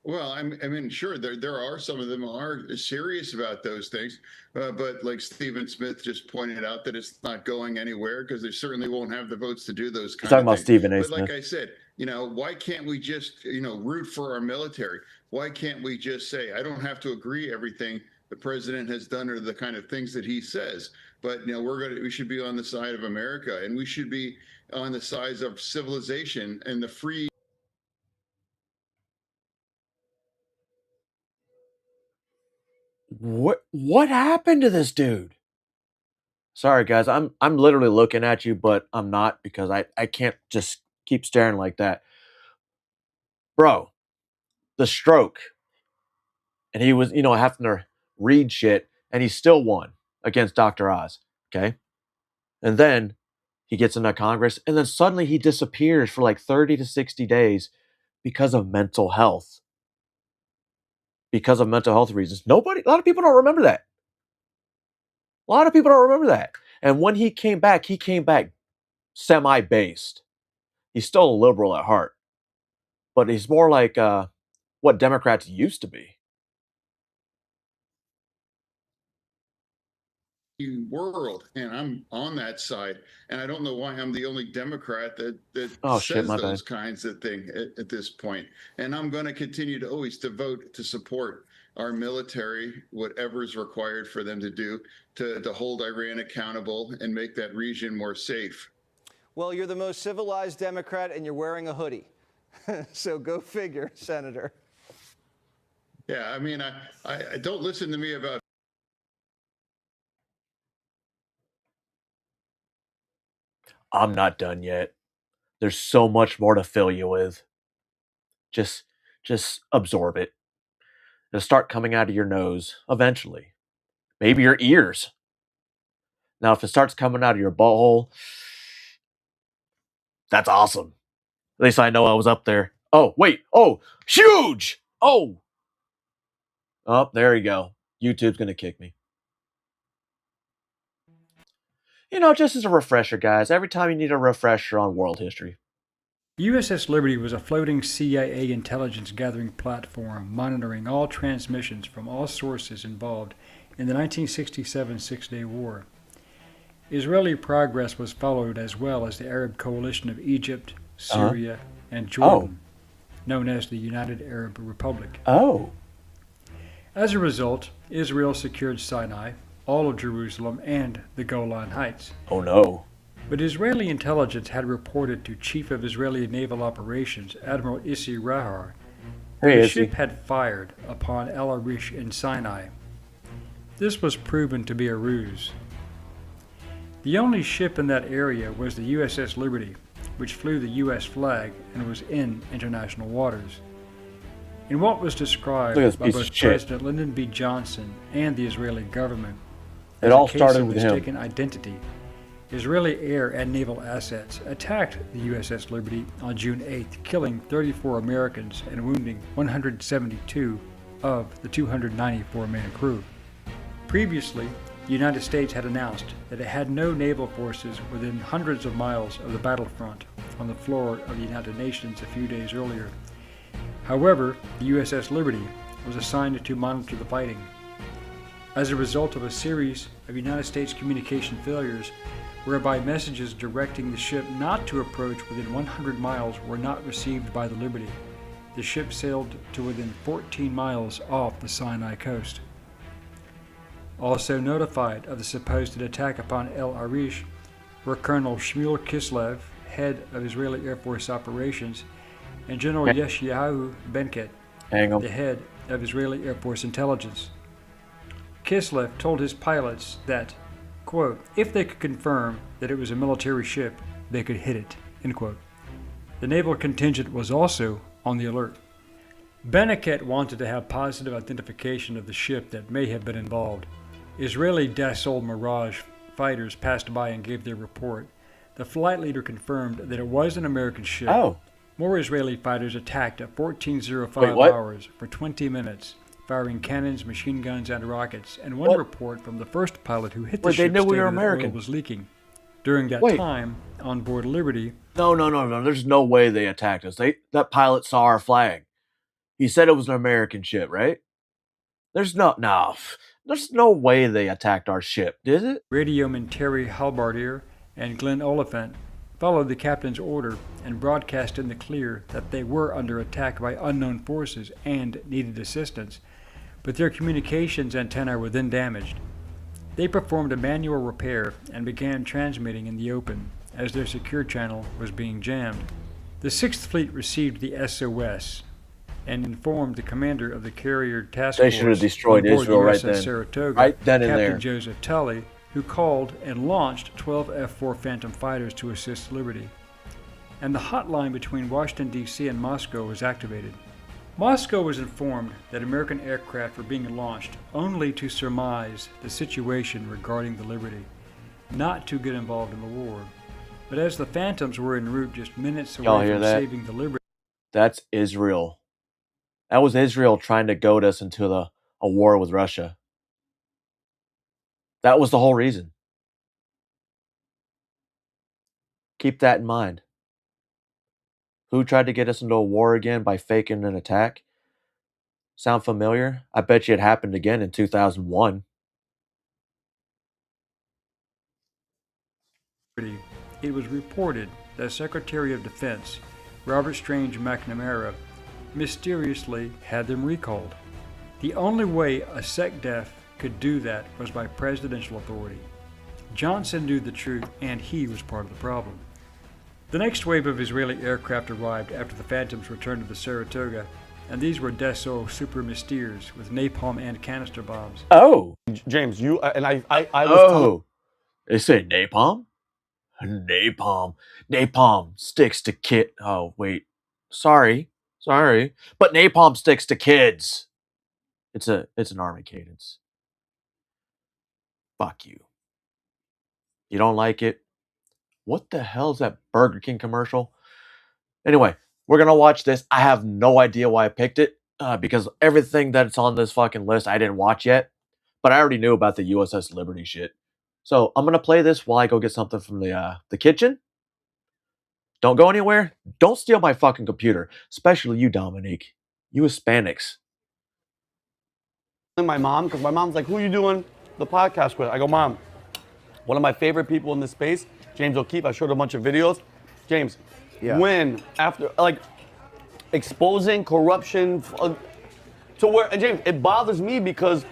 Well, I mean, sure, there are some of them are serious about those things, but like Stephen Smith just pointed out, that it's not going anywhere because they certainly won't have the votes to do those kinds of things. Talking about Stephen A. But Smith. like I said, why can't we just, root for our military? Why can't we just say, I don't have to agree everything the president has done or the kind of things that he says, but we should be on the side of America, and we should be on the side of civilization and the free. What happened to this dude? Sorry guys, I'm literally looking at you, but I'm not, because I can't just keep staring like that. Bro, the stroke. And he was, having to read shit, and he still won against Dr. Oz. Okay? And then he gets into Congress, and then suddenly he disappears for like 30 to 60 days because of mental health. Because of mental health reasons. A lot of people don't remember that. A lot of people don't remember that. And when he came back semi-based. He's still a liberal at heart. But he's more like what Democrats used to be. World, and I'm on that side, and I don't know why I'm the only Democrat that shit, says those kinds of things at this point. And I'm going to continue to always vote to support our military, whatever is required for them to do to hold Iran accountable and make that region more safe. Well, you're the most civilized Democrat, and you're wearing a hoodie. So go figure, Senator. Yeah, I mean, I don't listen to me about. I'm not done yet. There's so much more to fill you with. Just absorb it. It'll start coming out of your nose eventually. Maybe your ears. Now, if it starts coming out of your butthole, that's awesome. At least I know I was up there. Oh, wait. Oh, huge. Oh, there you go. YouTube's going to kick me. Just as a refresher, guys, every time you need a refresher on world history. USS Liberty was a floating CIA intelligence gathering platform monitoring all transmissions from all sources involved in the 1967 Six-Day War. Israeli progress was followed, as well as the Arab coalition of Egypt, Syria, and Jordan, known as the United Arab Republic. As a result, Israel secured Sinai, all of Jerusalem, and the Golan Heights. Oh no. But Israeli intelligence had reported to Chief of Israeli Naval Operations, Admiral Issi Rahar, that the ship had fired upon El Arish in Sinai. This was proven to be a ruse. The only ship in that area was the USS Liberty, which flew the U.S. flag and was in international waters. In what was described by both President Lyndon B. Johnson and the Israeli government, it all started with him. Mistaken identity, Israeli air and naval assets attacked the USS Liberty on June 8th, killing 34 Americans and wounding 172 of the 294-man crew. Previously, the United States had announced that it had no naval forces within hundreds of miles of the battlefront on the floor of the United Nations a few days earlier. However, the USS Liberty was assigned to monitor the fighting. As a result of a series of United States communication failures, whereby messages directing the ship not to approach within 100 miles were not received by the Liberty, the ship sailed to within 14 miles off the Sinai coast. Also notified of the supposed attack upon El Arish were Colonel Shmuel Kislev, head of Israeli Air Force operations, and General Yeshayahu Benket, the head of Israeli Air Force intelligence. Kislev told his pilots that, quote, if they could confirm that it was a military ship, they could hit it, end quote. The naval contingent was also on the alert. Beneket wanted to have positive identification of the ship that may have been involved. Israeli Dassault Mirage fighters passed by and gave their report. The flight leader confirmed that it was an American ship. More Israeli fighters attacked at 14:05 hours for 20 minutes, firing cannons, machine guns, and rockets. And one report from the first pilot who hit the ship stated that oil was leaking. During that time, on board Liberty... No. There's no way they attacked us. That pilot saw our flag. He said it was an American ship, right? There's no way they attacked our ship, did it? Radioman Terry Halbardier and Glenn Oliphant followed the captain's order and broadcast in the clear that they were under attack by unknown forces and needed assistance, but their communications antennae were then damaged. They performed a manual repair and began transmitting in the open as their secure channel was being jammed. The 6th Fleet received the SOS and informed the commander of the carrier task force. They should have destroyed Israel right then. Saratoga, Right then and Captain there. Joseph Tully, who called and launched 12 F-4 Phantom fighters to assist Liberty. And the hotline between Washington, D.C. and Moscow was activated. Moscow was informed that American aircraft were being launched only to surmise the situation regarding the Liberty, not to get involved in the war. But as the Phantoms were en route just minutes away from saving the Liberty... That's Israel. That was Israel trying to goad us into a war with Russia. That was the whole reason. Keep that in mind. Who tried to get us into a war again by faking an attack? Sound familiar? I bet you it happened again in 2001. It was reported that Secretary of Defense Robert Strange McNamara mysteriously had them recalled. The only way a SecDef could do that was by presidential authority. Johnson knew the truth, and he was part of the problem. The next wave of Israeli aircraft arrived after the Phantoms returned to the Saratoga, and these were Dassault Super Mysteers with napalm and canister bombs. Oh, James, you and I was. They say napalm. Napalm sticks to kid. Oh wait, sorry, but napalm sticks to kids. It's an army cadence. Fuck you. You don't like it? What the hell is that Burger King commercial? Anyway, we're going to watch this. I have no idea why I picked it because everything that's on this fucking list I didn't watch yet. But I already knew about the USS Liberty shit. So I'm going to play this while I go get something from the kitchen. Don't go anywhere. Don't steal my fucking computer. Especially you, Dominique. You Hispanics. My mom, because my mom's like, who are you doing the podcast with? I go, Mom, one of my favorite people in this space, James O'Keefe. I showed a bunch of videos. James, when, after, like, exposing corruption to where, and James, it bothers me because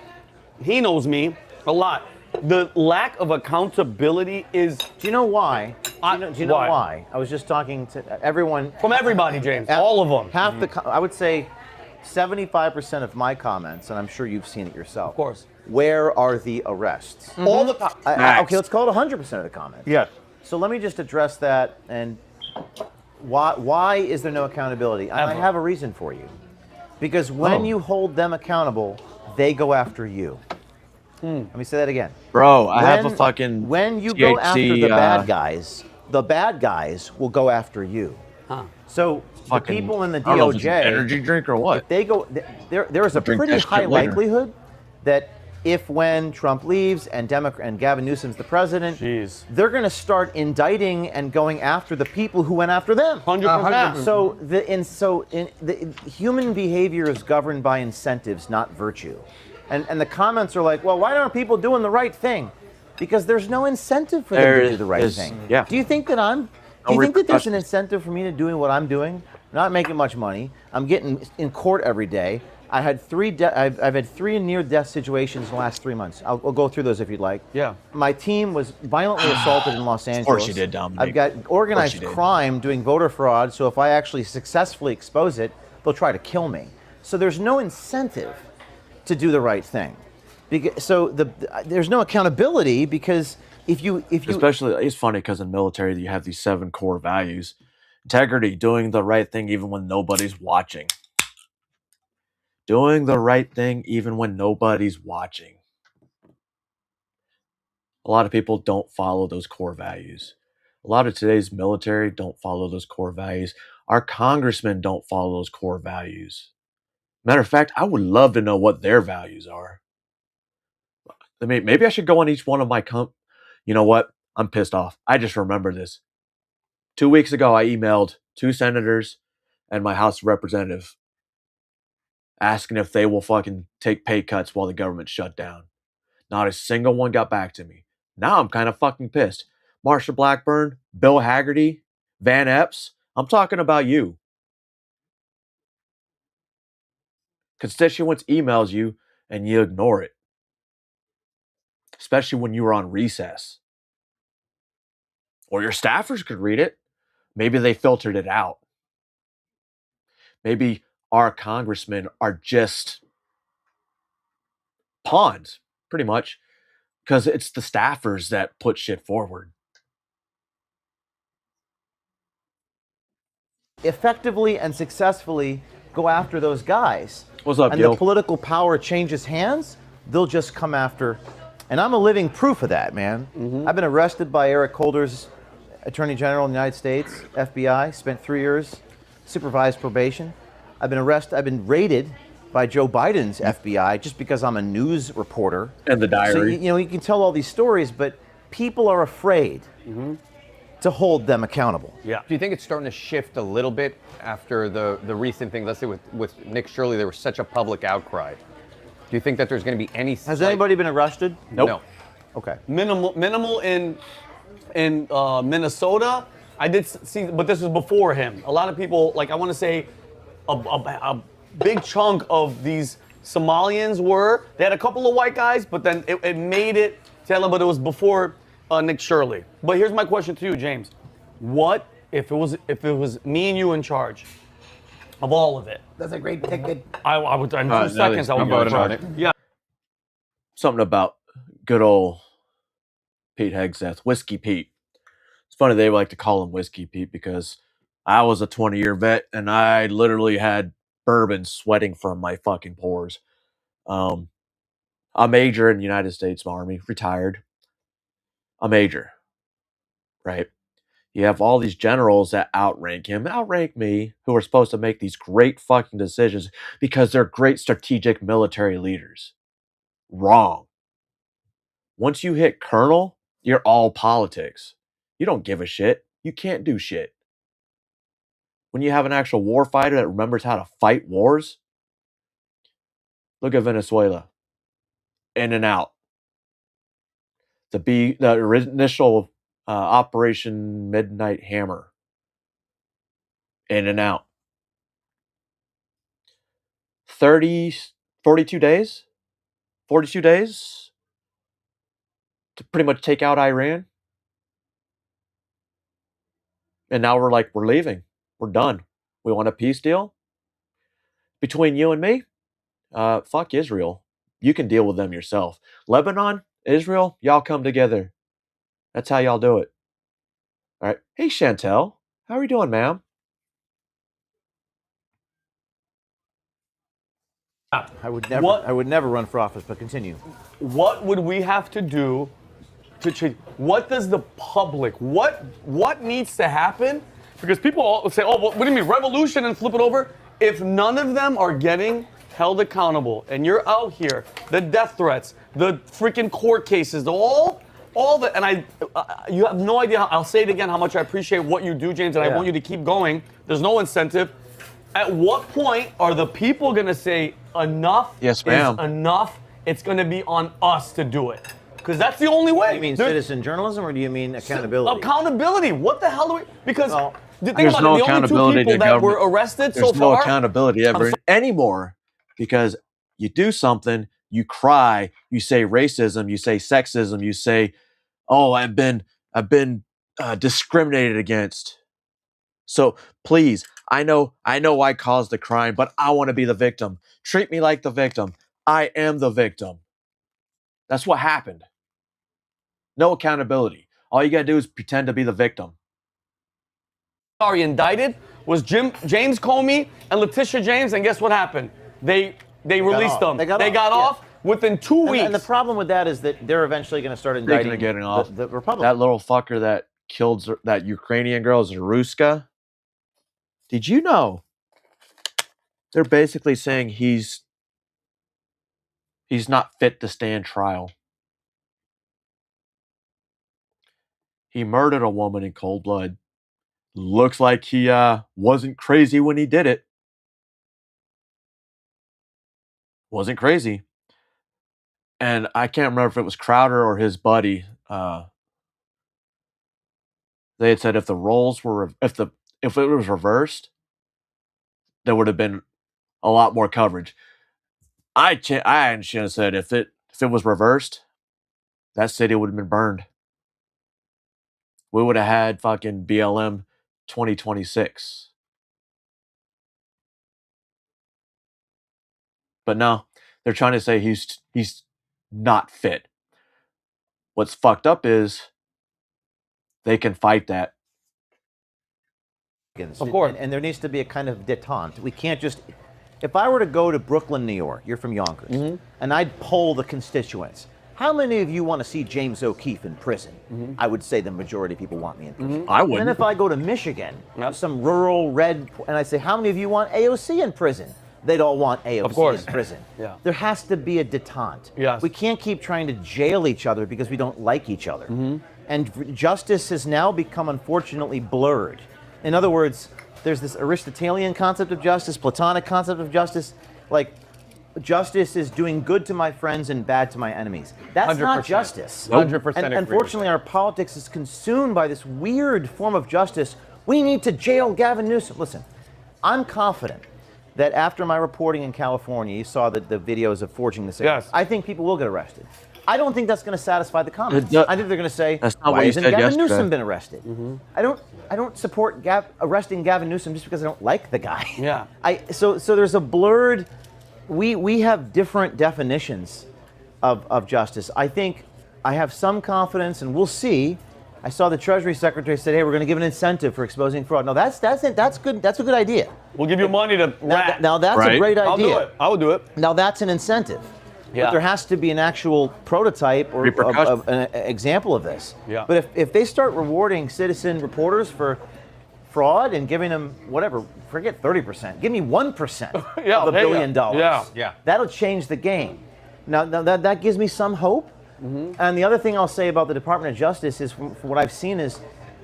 he knows me a lot. The lack of accountability is... Do you know why? Do you know why? I was just talking to everyone... From everybody, James. All of them. Half the... I would say 75% of my comments, and I'm sure you've seen it yourself. Of course. Where are the arrests? Mm-hmm. All the time. Okay, let's call it 100% of the comments. Yeah. So let me just address that. And why is there no accountability? I have a reason for you. Because when you hold them accountable, they go after you. Let me say that again. Bro, I have a fucking When you go after THC, the bad guys will go after you. So the Fucking- people in the I don't know if it's an DOJ, energy drink or what. if they go, there is a Drink pretty that shit high later. likelihood that when Trump leaves and Gavin Newsom's the president, they're going to start indicting and going after the people who went after them. 100%. So the human behavior is governed by incentives, not virtue. And the comments are like, well, why aren't people doing the right thing? Because there's no incentive for them to do the right thing. Yeah. Do you think that there's an incentive for me to doing what I'm doing? Not making much money. I'm getting in court every day. I've had 3 near-death situations in the last 3 months. I'll go through those if you'd like. Yeah. My team was violently assaulted in Los Angeles. Of course you did, Dominic. I've got organized you did. crime doing voter fraud, so if I actually successfully expose it, they'll try to kill me. So there's no incentive to do the right thing. There's no accountability because if you Especially, it's funny because in military you have these 7 core values: integrity, doing the right thing even when nobody's watching. Doing the right thing even when nobody's watching. A lot of people don't follow those core values. A lot of today's military don't follow those core values. Our congressmen don't follow those core values. Matter of fact, I would love to know what their values are. I mean, maybe I should go on each one of my You know what? I'm pissed off. I just remember this. 2 weeks ago, I emailed 2 senators and my House representative asking if they will fucking take pay cuts while the government shut down. Not a single one got back to me. Now I'm kind of fucking pissed. Marsha Blackburn, Bill Haggerty, Van Epps, I'm talking about you. Constituents emails you and you ignore it. Especially when you were on recess. Or your staffers could read it. Maybe they filtered it out. Maybe our congressmen are just pawns, pretty much, because it's the staffers that put shit forward. effectively and successfully go after those guys. What's up, and Gil? the political power changes hands, they'll just come after. And I'm a living proof of that, man. I've been arrested by Eric Holder's Attorney General in the United States, FBI, spent 3 years, supervised probation. I've been raided by Joe Biden's FBI just because I'm a news reporter. And the diary. So, you can tell all these stories, but people are afraid to hold them accountable. Yeah. Do you think it's starting to shift a little bit after the recent thing? Let's say with Nick Shirley, there was such a public outcry. Do you think that there's going to be any? Has anybody been arrested? Nope. No. Okay. Minimal in Minnesota. I did see, but this was before him. A lot of people, like I want to say, a big chunk of these Somalians they had a couple of white guys, but then it made it tell them, but it was before Nick Shirley. But here's my question to you, James. What if it was me and you in charge of all of it? That's a great ticket. I would in 2 seconds. I would go in charge. Yeah. Something about good old Pete Hegseth, Whiskey Pete. It's funny they like to call him Whiskey Pete because I was a 20-year vet and I literally had bourbon sweating from my fucking pores. A major in the United States Army, retired. A major, right? You have all these generals that outrank him, outrank me, who are supposed to make these great fucking decisions because they're great strategic military leaders. Wrong. Once you hit colonel, you're all politics. You don't give a shit. You can't do shit. When you have an actual war fighter that remembers how to fight wars, look at Venezuela. In and out. The initial Operation Midnight Hammer. In and out. 42 days? 42 days to pretty much take out Iran. And now we're leaving. We're done. We want a peace deal? Between you and me? Fuck Israel. You can deal with them yourself. Lebanon, Israel, y'all come together. That's how y'all do it. All right. Hey, Chantel. How are you doing, ma'am? I would never run for office, but continue. What would we have to do to change? What does the public, what needs to happen? Because people all say, oh, what do you mean, revolution and flip it over? If none of them are getting held accountable and you're out here, the death threats, the freaking court cases, all the, and you have no idea, I'll say it again, how much I appreciate what you do, James, and I want you to keep going. There's no incentive. At what point are the people going to say enough Yes, ma'am. is enough? It's going to be on us to do it. Because that's the only way. You mean citizen journalism, or do you mean accountability? Accountability. What the hell do we? Because think There's about no it, the only accountability two people to that government. were arrested There's so no far. accountability ever anymore, because you do something, you cry, you say racism, you say sexism, you say, "Oh, I've been discriminated against." So please, I know I caused the crime, but I want to be the victim. Treat me like the victim. I am the victim. That's what happened. No accountability. All you gotta do is pretend to be the victim. Indicted was James Comey and Letitia James, and guess what happened? They released them. They got off within 2 weeks. And the problem with that is that they're eventually going to start indicting Getting off. the Republicans. That little fucker that killed that Ukrainian girl, Zaruska. Did you know? They're basically saying he's not fit to stand trial. He murdered a woman in cold blood. Looks like he wasn't crazy when he did it. Wasn't crazy. And I can't remember if it was Crowder or his buddy. They had said if the roles were if it was reversed, there would have been a lot more coverage. I should have said if it was reversed, that city would have been burned. We would have had fucking BLM 2026. But no, they're trying to say he's not fit. What's fucked up is they can fight that. Of course. And there needs to be a kind of detente. We can't just... If I were to go to Brooklyn, New York, you're from Yonkers, and I'd poll the constituents, how many of you want to see James O'Keefe in prison? I would say the majority of people want me in prison. I would. And then if I go to Michigan, some rural red, and I say, how many of you want AOC in prison? They'd all want AOC in prison. Yeah. There has to be a detente. Yes. We can't keep trying to jail each other because we don't like each other. And justice has now become, unfortunately, blurred. In other words, there's this Aristotelian concept of justice, Platonic concept of justice. Like, justice is doing good to my friends and bad to my enemies. That's 100%. not justice. 100% And agree unfortunately, our politics is consumed by this weird form of justice. We need to jail Gavin Newsom. Listen, I'm confident that after my reporting in California, you saw the videos of forging the cigarettes. Yes. I think people will get arrested. I don't think that's going to satisfy the comments. It I think they're going to say, That's not why what you isn't said Gavin yesterday. Newsom been arrested? I don't support arresting Gavin Newsom just because I don't like the guy. Yeah. So there's a blurred. We have different definitions of justice. I think I have some confidence, and we'll see. I saw the Treasury Secretary said, "Hey, we're going to give an incentive for exposing fraud." No, that's good. That's a good idea. We'll give you money to rat. Now that's a great idea. I'll do it. I will do it. Now that's an incentive. Yeah. But there has to be an actual prototype or of an example of this. Yeah. But if they start rewarding citizen reporters for fraud and giving them whatever, forget 30%, give me 1% of $1 billion. Yeah. That'll change the game. Now that gives me some hope. And the other thing I'll say about the Department of Justice is, from what I've seen, is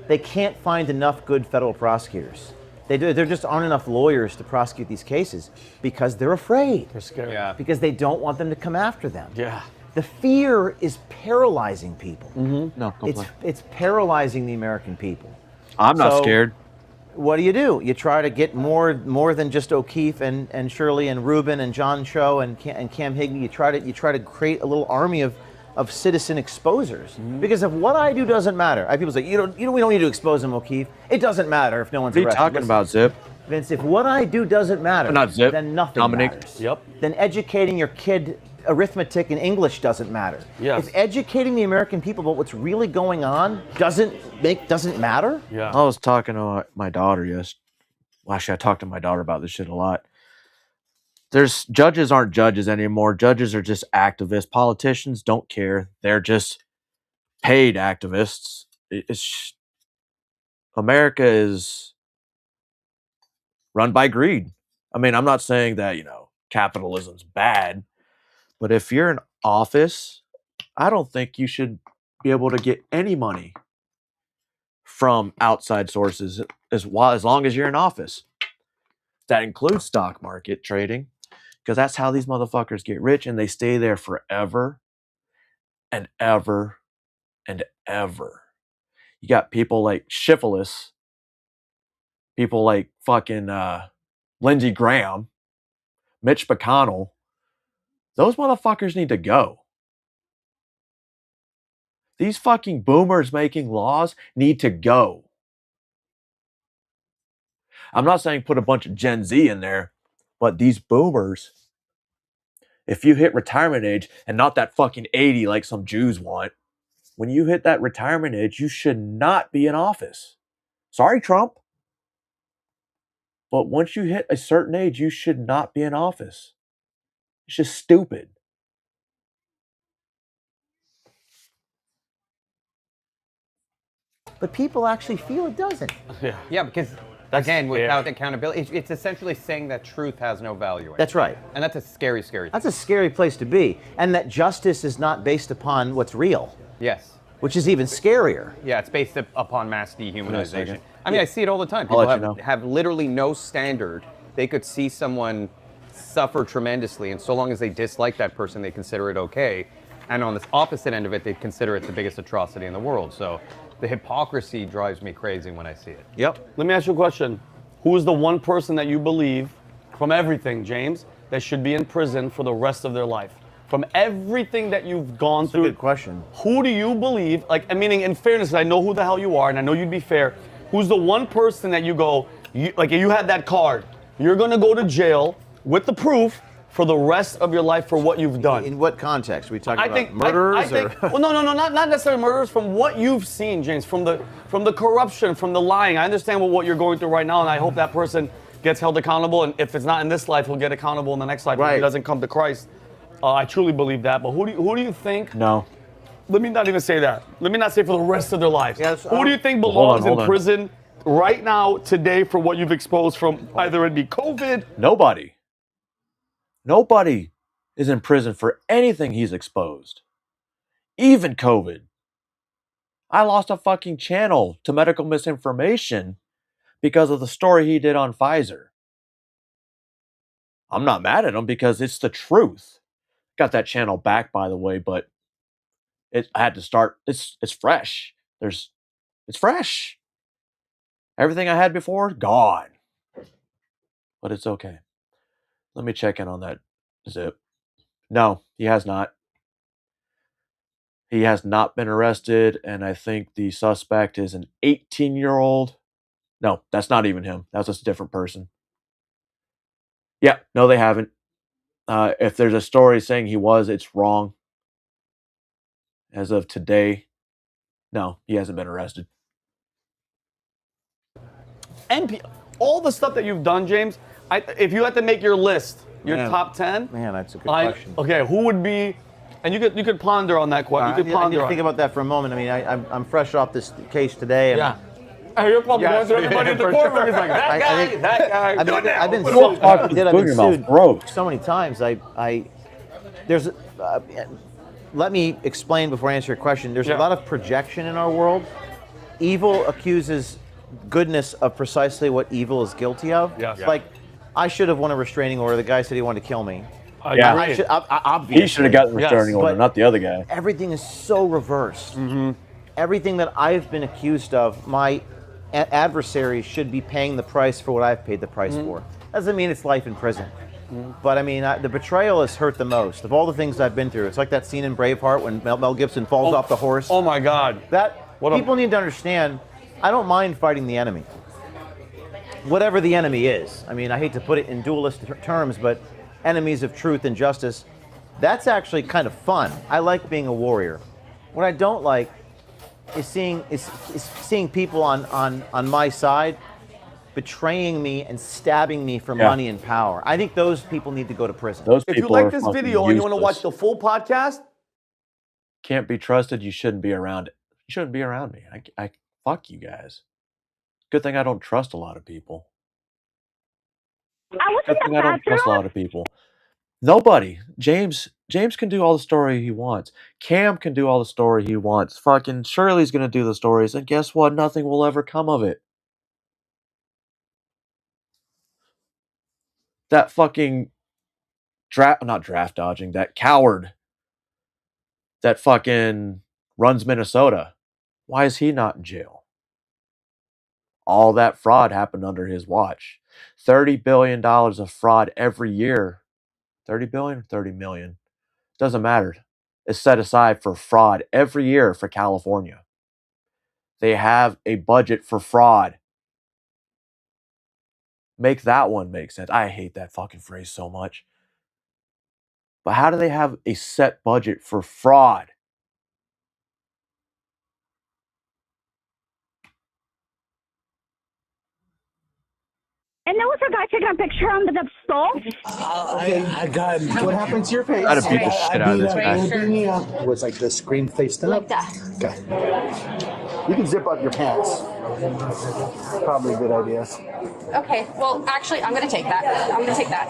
they can't find enough good federal prosecutors. There just aren't enough lawyers to prosecute these cases because they're afraid. They're scared. Yeah. Because they don't want them to come after them. Yeah. The fear is paralyzing people. No, It's paralyzing the American people. I'm not So, scared. What do? You try to get more than just O'Keefe and Shirley and Rubin and John Cho and Cam Higney. You try to create a little army of citizen exposers. Because if what I do doesn't matter, people say, we don't need to expose him, O'Keefe. It doesn't matter if no one's What are you arrested. talking about, Zip? Vince, if what I do doesn't matter, Not Zip. then nothing Dominic. matters. Yep. Then educating your kid arithmetic and English doesn't matter. Yes. If educating the American people about what's really going on doesn't matter. Yeah. I was talking to my daughter Well, actually, I talked to my daughter about this shit a lot. judges aren't judges anymore. Judges are just activists. Politicians don't care. They're just paid activists. America is run by greed. I mean, I'm not saying that, capitalism's bad, but if you're in office, I don't think you should be able to get any money from outside sources as long as you're in office. That includes stock market trading, because that's how these motherfuckers get rich, and they stay there forever and ever and ever. You got people like Syphilis, people like fucking Lindsey Graham, Mitch McConnell. Those motherfuckers need to go. These fucking boomers making laws need to go. I'm not saying put a bunch of Gen Z in there, but these boomers, if you hit retirement age, and not that fucking 80 like some Jews want, when you hit that retirement age, you should not be in office. Sorry, Trump. But once you hit a certain age, you should not be in office. It's just stupid. But people actually feel it doesn't. Yeah, because again, without accountability, it's essentially saying that truth has no value. That's right. And that's a scary, scary thing. That's a scary place to be. And that justice is not based upon what's real. Yes. Which is even scarier. Yeah, it's based upon mass dehumanization. second. I mean, I see it all the time. People have literally no standard. They could see someone suffer tremendously, and so long as they dislike that person, they consider it okay. And on this opposite end of it, they consider it the biggest atrocity in the world. So the hypocrisy drives me crazy when I see it. Yep. Let me ask you a question. Who is the one person that you believe, from everything, James, that should be in prison for the rest of their life? From everything that you've gone through. That's a good question. Who do you believe, meaning in fairness, I know who the hell you are, and I know you'd be fair. Who's the one person that you go, you had that card, you're gonna go to jail with the proof for the rest of your life for what you've done? In what context? Are we talking about murderers? Well, no, not necessarily murderers. From what you've seen, James, from the corruption, from the lying. I understand what you're going through right now, and I hope that person gets held accountable. And if it's not in this life, he'll get accountable in the next life if he doesn't come to Christ. I truly believe that. But who do you think? No. Let me not even say that. Let me not say for the rest of their lives. Yes, who do you think belongs in prison right now, today, for what you've exposed from either it be COVID? Nobody. Nobody is in prison for anything he's exposed. Even COVID. I lost a fucking channel to medical misinformation because of the story he did on Pfizer. I'm not mad at him because it's the truth. Got that channel back, by the way, but I had to start. It's fresh. It's fresh. Everything I had before, gone. But it's okay. Let me check in on that zip. No, he has not. He has not been arrested, and I think the suspect is an 18-year-old. No, that's not even him. That's just a different person. Yeah, no, they haven't. If there's a story saying he was, it's wrong. As of today, no, he hasn't been arrested. And all the stuff that you've done, James, if you had to make your list, your top 10. Man, that's a good question. Okay, who would be? And you could ponder on that question. You could I ponder need to on think about that for a moment. I mean, I'm fresh off this case today. And yeah. You're probably going through everybody in the courtroom. He's like, that guy. I've been sued so many times. Let me explain before I answer your question. There's a lot of projection in our world. Evil accuses goodness of precisely what evil is guilty of. Yes. Like, I should have won a restraining order. The guy said he wanted to kill me. Obviously. He should have gotten a restraining order, not the other guy. Everything is so reversed. Mm-hmm. Everything that I've been accused of, my adversaries should be paying the price for what I've paid the price for. Doesn't mean it's life in prison. But I mean, the betrayal has hurt the most of all the things I've been through. It's like that scene in Braveheart when Mel Gibson falls off the horse. Oh my God! People need to understand. I don't mind fighting the enemy, whatever the enemy is. I mean, I hate to put it in dualistic terms, but enemies of truth and justice. That's actually kind of fun. I like being a warrior. What I don't like is seeing people on my side betraying me and stabbing me for money and power. I think those people need to go to prison. Those If you people like are this fucking video and you want to watch useless. the full podcast, Can't be trusted. You shouldn't be around it. You shouldn't be around me. I fuck you guys. Good thing I don't trust a lot of people. Good thing I don't trust a lot of people. Nobody. James can do all the story he wants. Cam can do all the story he wants. Fucking Shirley's gonna do the stories, and guess what? Nothing will ever come of it. That fucking not draft dodging, that coward that fucking runs Minnesota. Why is he not in jail? All that fraud happened under his watch. $30 billion of fraud every year. 30 billion or 30 million? Doesn't matter. Is set aside for fraud every year for California. They have a budget for fraud. Make that one make sense. I hate that fucking phrase so much. But how do they have a set budget for fraud? And there was a guy taking a picture under the stall. I got. What happened to your face? I'd have beat the shit out of this guy. It was like the screen faced up. Like that. Okay. You can zip up your pants. Probably a good idea. Okay, well, actually, I'm going to take that.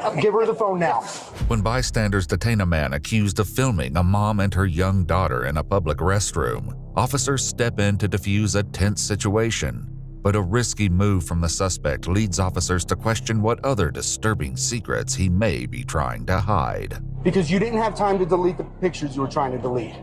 Okay. Give her the phone now. When bystanders detain a man accused of filming a mom and her young daughter in a public restroom, officers step in to defuse a tense situation. But a risky move from the suspect leads officers to question what other disturbing secrets he may be trying to hide. Because you didn't have time to delete the pictures you were trying to delete.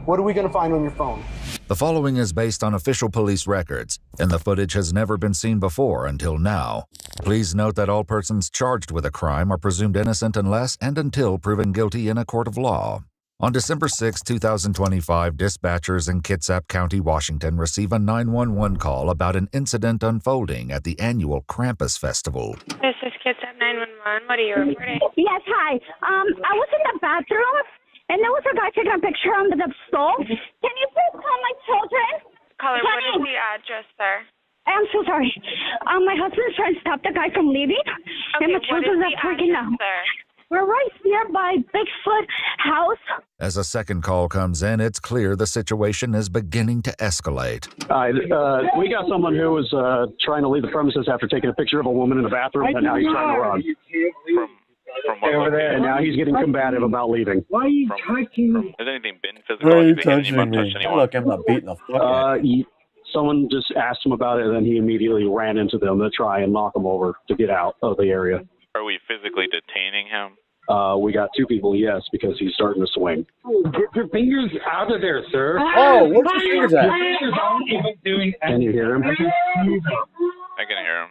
What are we going to find on your phone? The following is based on official police records, and the footage has never been seen before until now. Please note that all persons charged with a crime are presumed innocent unless and until proven guilty in a court of law. On December 6, 2025, dispatchers in Kitsap County, Washington receive a 911 call about an incident unfolding at the annual Krampus Festival. This is Kitsap 911. What are you reporting? Yes, hi. I was in the bathroom, and there was a guy taking a picture under the stall. Can you please call my children? Caller, what is the address, sir? I'm so sorry. My husband's trying to stop the guy from leaving, and my children are freaking out. We're right nearby Bigfoot house. As a second call comes in, it's clear the situation is beginning to escalate. We got someone who was trying to leave the premises after taking a picture of a woman in the bathroom, and now he's trying to run. From what location? And now he's getting combative about leaving. Why are you touching me? Has anything been physical? Why are you Has anyone touching me? touched anyone? Look, I'm not beating the fuck out of you. Someone just asked him about it, and then he immediately ran into them to try and knock him over to get out of the area. Are we physically detaining him? We got two people, yes, because he's starting to swing. Get your fingers out of there, sir. Oh, where's your fingers at? Can you hear him? I can hear him.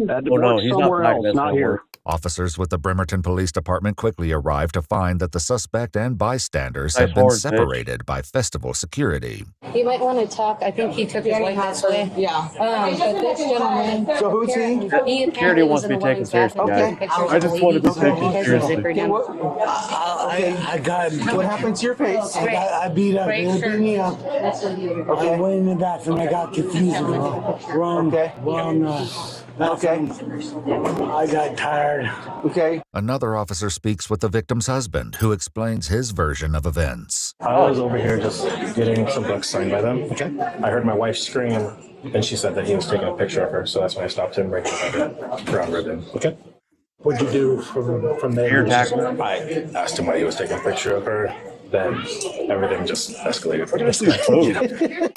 Had to work somewhere else, not here. Officers with the Bremerton Police Department quickly arrive to find that the suspect and bystanders have been separated by festival security. You might want to talk. I think he took his wife this way. Yeah. But this gentleman. So who's he? Security wants me taken seriously, guys. I just want to be taken seriously. I got. What happened to your face? I beat up. They beat me up. I went in the bathroom. I got confused. Wrong. Okay. I got tired. Okay. Another officer speaks with the victim's husband, who explains his version of events. I was over here just getting some books signed by them. Okay. I heard my wife scream, and she said that he was taking a picture of her, so that's when I stopped him, breaking the ground ribbon. Okay. What'd you do from there? I asked him why he was taking a picture of her. Then everything just escalated.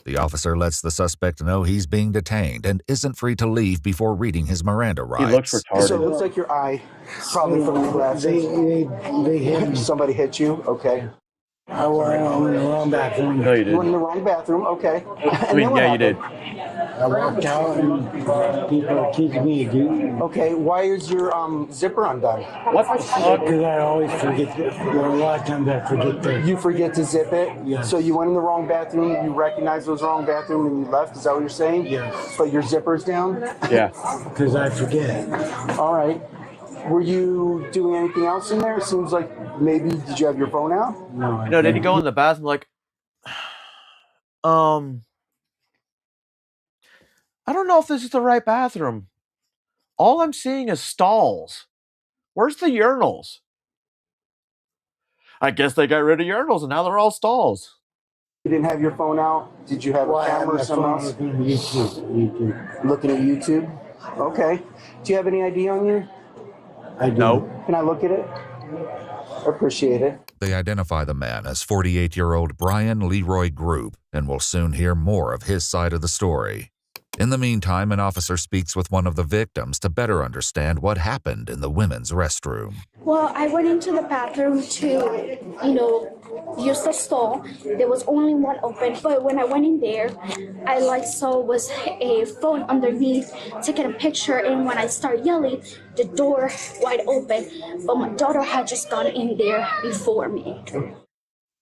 The officer lets the suspect know he's being detained and isn't free to leave before reading his Miranda rights. He looks retarded. So it looks like your eye, probably from the glasses. They hit me. Somebody hit you? Okay. I went in the wrong bathroom. No, you didn't. You went in the wrong bathroom? Okay. I mean, yeah, you did. I walked out and people accused me of doing. Okay, why is your zipper undone? What the fuck? Because I always forget. A lot of times I forget to. You forget to zip it? Yeah. So you went in the wrong bathroom, you recognized it was the wrong bathroom, and you left? Is that what you're saying? Yes. But your zipper's down? Yeah. Because I forget. All right. Were you doing anything else in there? It seems like maybe, did you have your phone out? No, did he go in the bathroom like, I don't know if this is the right bathroom. All I'm seeing is stalls. Where's the urinals? I guess they got rid of urinals and now they're all stalls. You didn't have your phone out? Did you have a camera or something else? YouTube. Looking at YouTube? Okay. Do you have any ID on you? I do. No. Can I look at it? I appreciate it. They identify the man as 48-year-old Brian Leroy Group and will soon hear more of his side of the story. In the meantime, an officer speaks with one of the victims to better understand what happened in the women's restroom. Well, I went into the bathroom to, use the stall. There was only one open, but when I went in there, I saw was a phone underneath, taking a picture, and when I started yelling, the door wide open, but my daughter had just gone in there before me.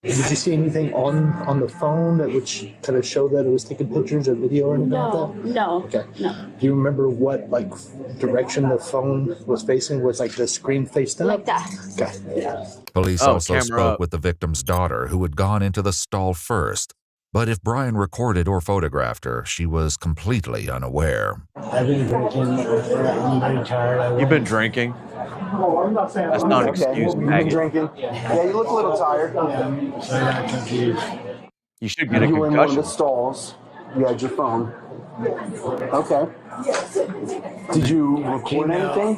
Did you see anything on the phone that would kind of show that it was taking pictures or video or anything like that? No. Okay. No. Do you remember what direction the phone was facing? Was the screen faced up? Like that. Okay. Police also spoke with the victim's daughter, who had gone into the stall first. But if Brian recorded or photographed her, she was completely unaware. I've been drinking. I'm very tired. You've been drinking? That's not an excuse, You've been maggot. drinking. Yeah, you look a little tired. You should get a You were in one of concussion. the stalls. You had your phone. Okay. Did you record anything?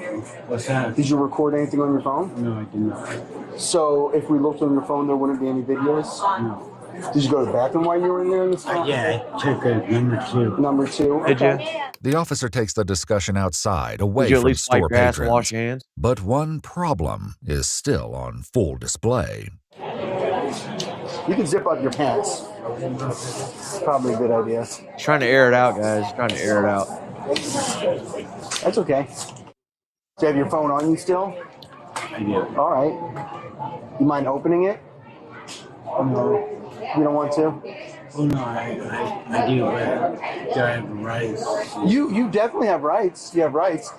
What's that? Did you record anything on your phone? No, I did not. So if we looked on your phone, there wouldn't be any videos? No. Did you go to the bathroom while you were in there in the stall? Yeah, I took a number 2. Number 2. Did you? The officer takes the discussion outside, away Did you at from least wipe store your ass and patrons. wash your hands? But one problem is still on full display. You can zip up your pants. Probably a good idea. He's trying to air it out, guys. He's trying to air it out. That's okay. Do you have your phone on you still? I do. All right. You mind opening it? No. You don't want to? Oh, no, I do, but do I have rights? You definitely have rights. You have rights.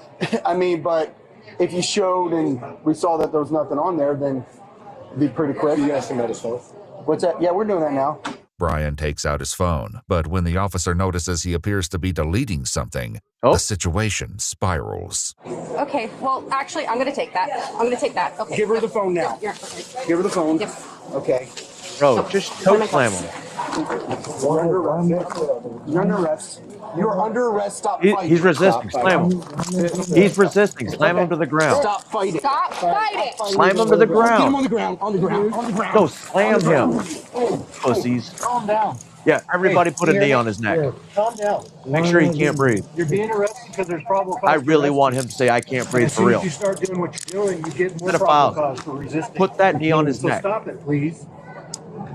I mean, but if you showed and we saw that there was nothing on there, then it'd be pretty quick. You guys can let us know. What's that? Yeah, we're doing that now. Brian takes out his phone, but when the officer notices he appears to be deleting something, the situation spirals. Okay, well, actually, I'm going to take that. I'm going to take that. Okay. Give her the phone now. Yeah, okay. Give her the phone. Yep. Okay. Bro, just toe slam him. You're under arrest. You're under arrest. You're under arrest. Stop fighting. He's resisting. Stop Slam him. He's resisting. Slam him to the ground. Stop fighting. Stop fighting. Slam him to the Get him ground. on the ground. On the ground. On the ground. Go slam him. Pussies. Calm down. Yeah, everybody put a knee on his neck. Calm down. Make sure he can't breathe. You're being arrested because there's probable cause. I really want him to say, I can't breathe As for soon real. as you start doing what you're doing, you get more Pedophile. probable cause for resisting. Put that knee on his So neck. stop it, please.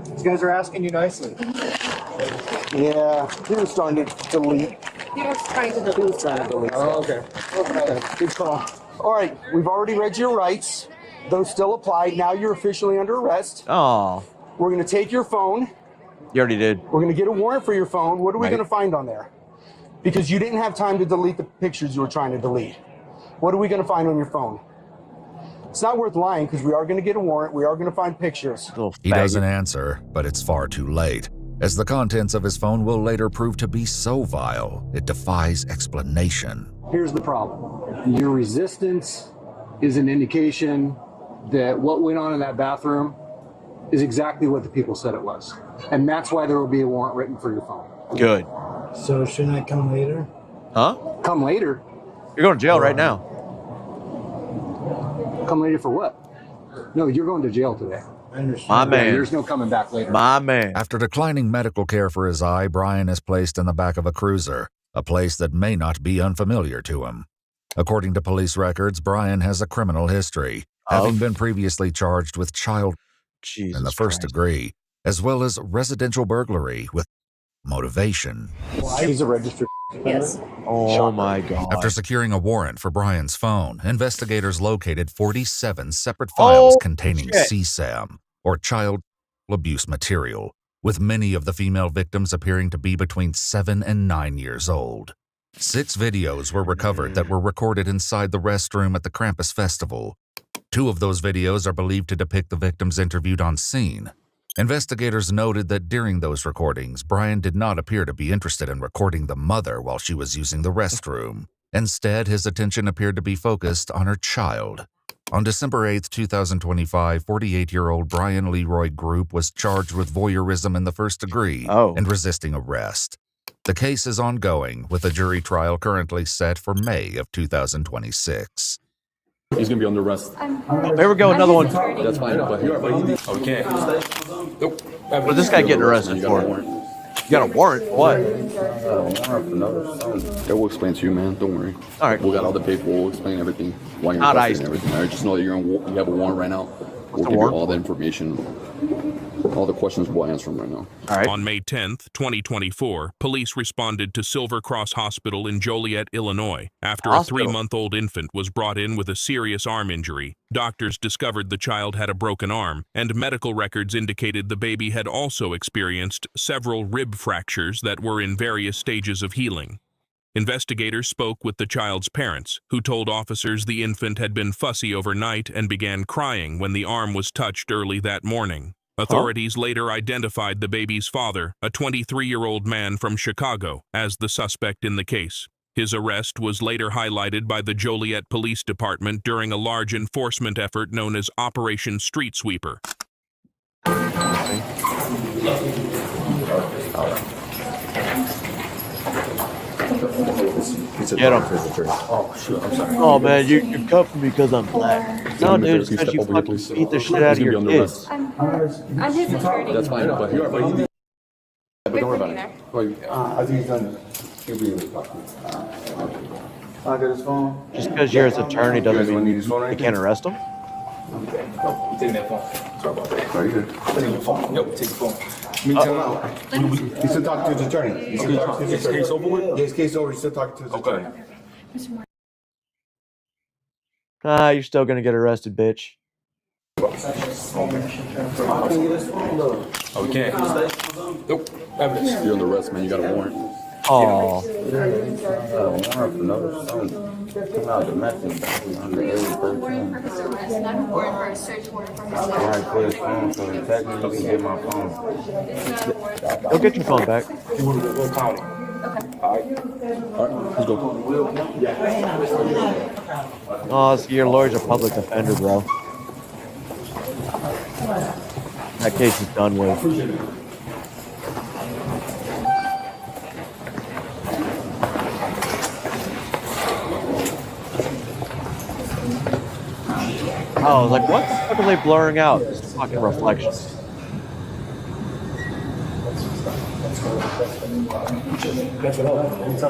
These guys are asking you nicely. Yeah, he was starting to delete. He was trying to He was trying to delete. Oh, okay. Okay, good call. All right, we've already read your rights. Those still apply. Now you're officially under arrest. Oh, We're going to take your phone. you already did. We're going to get a warrant for your phone. What are we Right. going to find on there? Because you didn't have time to delete the pictures you were trying to delete. What are we going to find on your phone? It's not worth lying because we are going to get a warrant. We are going to find pictures. He doesn't answer, but it's far too late, as the contents of his phone will later prove to be so vile it defies explanation. Here's the problem. Your resistance is an indication that what went on in that bathroom is exactly what the people said it was. And that's why there will be a warrant written for your phone. Good. So shouldn't I come later? Huh? Come later? You're going to jail right now. Come later for what? No, you're going to jail today. I understand. My man. There's no coming back later. My man. After declining medical care for his eye, Brian is placed in the back of a cruiser, a place that may not be unfamiliar to him. According to police records, Brian has a criminal history, having been previously charged with child in the first degree, as well as residential burglary with motivation. He's a registered. Yes. Oh my God. After securing a warrant for Brian's phone, investigators located 47 separate files containing shit. CSAM, or child abuse material, with many of the female victims appearing to be between 7 and 9 years old. 6 videos were recovered that were recorded inside the restroom at the Krampus Festival. 2 of those videos are believed to depict the victims interviewed on scene. Investigators noted that during those recordings, Brian did not appear to be interested in recording the mother while she was using the restroom. Instead, his attention appeared to be focused on her child. On December 8, 2025, 48-year-old Brian Leroy Group was charged with voyeurism in the first degree and resisting arrest. The case is ongoing, with a jury trial currently set for May of 2026. He's going to be under arrest. There we go, another one. That's fine. But okay. Nope. What is this guy getting arrested for? You got a warrant? What? That will explain to you, man. Don't worry. All right. We got all the paper. We'll explain everything. Why you're Not in iced. custody and everything. All right. Just know that you have a warrant right now. We'll give you all the information. All the questions we'll answer them right now. All right. On May 10th, 2024, police responded to Silver Cross Hospital in Joliet, Illinois, after a 3-month-old infant was brought in with a serious arm injury. Doctors discovered the child had a broken arm, and medical records indicated the baby had also experienced several rib fractures that were in various stages of healing. Investigators spoke with the child's parents, who told officers the infant had been fussy overnight and began crying when the arm was touched early that morning. Authorities later identified the baby's father, a 23-year-old man from Chicago, as the suspect in the case. His arrest was later highlighted by the Joliet Police Department during a large enforcement effort known as Operation Street Sweeper. Get him. Oh, shoot. I'm sorry. Oh, man, you're cuffing me because I'm black. No, dude, it's because you fucking beat the shit out of your kids. I'm his attorney. That's fine. But you are. But don't worry about it. I think he's done. He'll be able to talk to me. I got his phone. Just because you're his attorney doesn't mean you can't arrest him? You taking that phone? Sorry about that. Are you good? Taking the phone. Nope, take the phone. Me too. He's still talking to his attorney. He's still talking to his attorney. Case over with? Yeah, his case over. He's still talking to his attorney. You're still gonna get arrested, bitch. Okay. Nope. Evidence. You're under arrest, man. You got a warrant. Oh. Go get your phone back. Will County. All right. Let's go. Oh, so your lawyer's a public defender, bro. That case is done with. I was like, what the fuck are they blurring out? Just fucking reflections.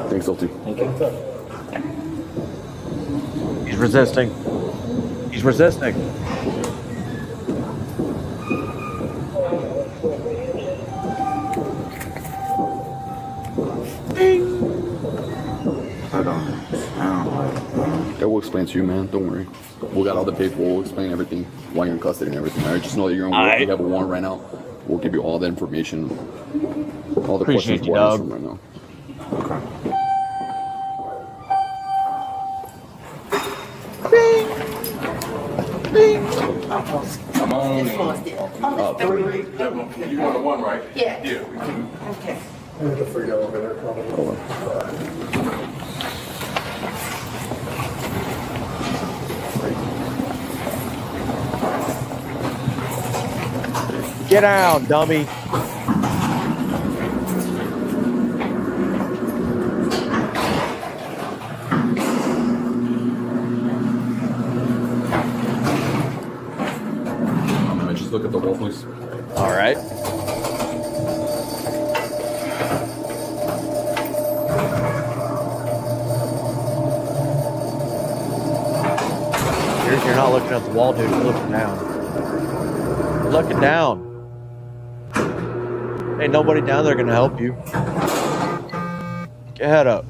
Thanks, LT. He's resisting. He's resisting. That will explain to you, man. Don't worry. We got all the paper. We'll explain everything. Why you're in custody and everything. All right. Just know that you're on warrant. You have a warrant right now. We'll give you all the information. All the Appreciate questions you, we'll answer dog. right now. I'm on. You want the one, right? Yeah. Yeah. Okay. Get down, dummy. Just look at the wall, please. All right. You're not looking at the wall, dude. You're looking down. You're looking down. Ain't nobody down there gonna help you. Get your head up.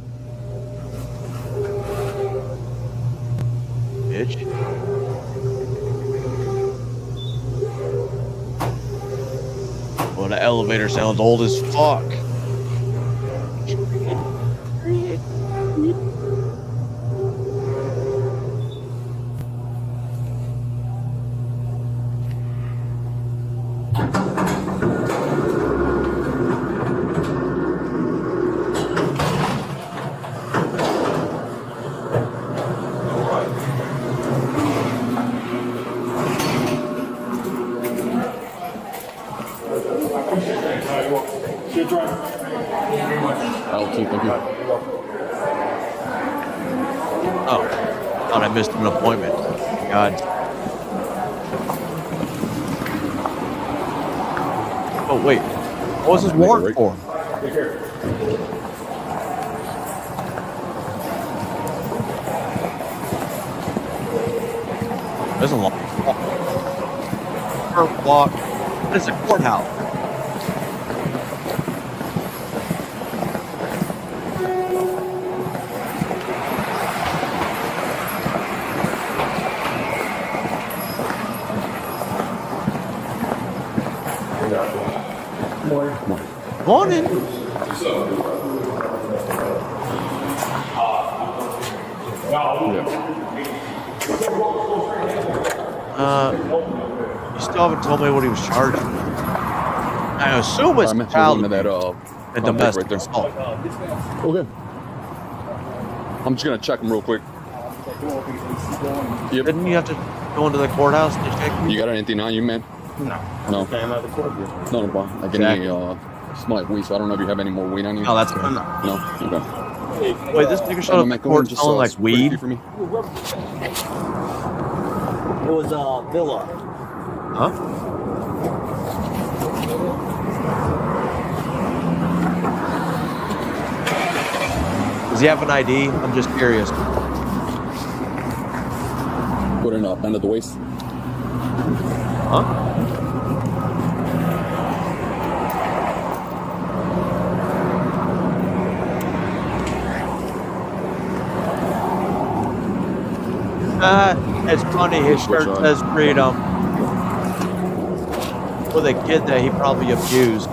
Bitch. Well, the elevator sounds old as fuck. Oh, thought I missed an appointment. God. Oh wait, what was this warrant for? There's a long walk. It's a courthouse. Morning. You still haven't told me what he was charged with. I assume it's child and domestic assault. Okay. I'm just gonna check him real quick. Yep. Didn't you have to go into the courthouse to check? You got anything on you, man? No. No. Okay, I'm at the court. No, no problem. I can smell like weed, so I don't know if you have any more weed on you. No, that's good. No? Okay. Wait, this nigga showed up at court smelling like weed? For me. It was Villa. Huh? Does he have an ID? I'm just curious. Put it up, bend at the waist. Huh? It's funny, his shirt says freedom. With a kid that he probably abused.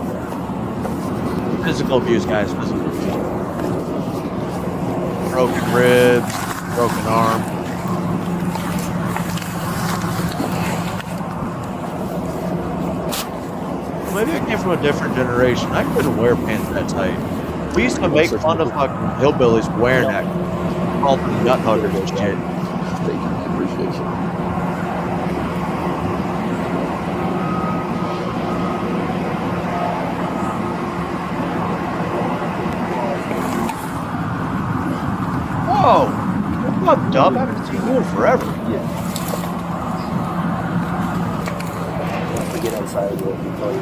Physical abuse, guys. Physical abuse. Broken ribs, broken arm. Maybe I came from a different generation. I couldn't wear pants that tight. We used to make fun of fucking hillbillies wearing that. Called them nut huggers and shit. Thank you, man. Appreciate you. Whoa! What's up, Dub? I haven't seen you in forever. Yeah. Once we get outside, we'll tell you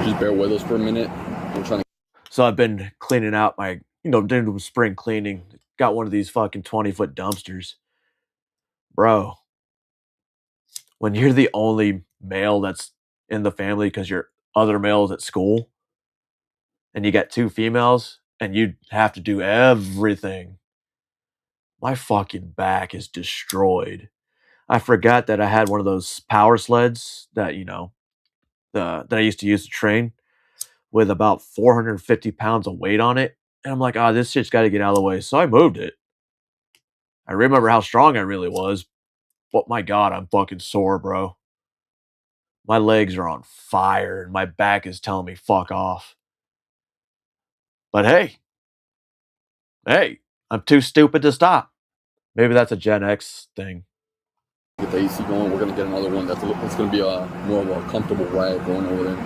Just bear with us for a minute. I'm trying to. So I've been cleaning out my, doing spring cleaning. Got one of these fucking 20-foot dumpsters. Bro, when you're the only male that's in the family because your other male is at school, and you got two females, and you have to do everything, my fucking back is destroyed. I forgot that I had one of those power sleds that, that I used to use to train with about 450 pounds of weight on it. And I'm like, this shit's got to get out of the way. So I moved it. I remember how strong I really was. But my God, I'm fucking sore, bro. My legs are on fire and my back is telling me fuck off. But hey, I'm too stupid to stop. Maybe that's a Gen X thing. Get the AC going. We're gonna get another one. It's gonna be more of a comfortable ride going over there.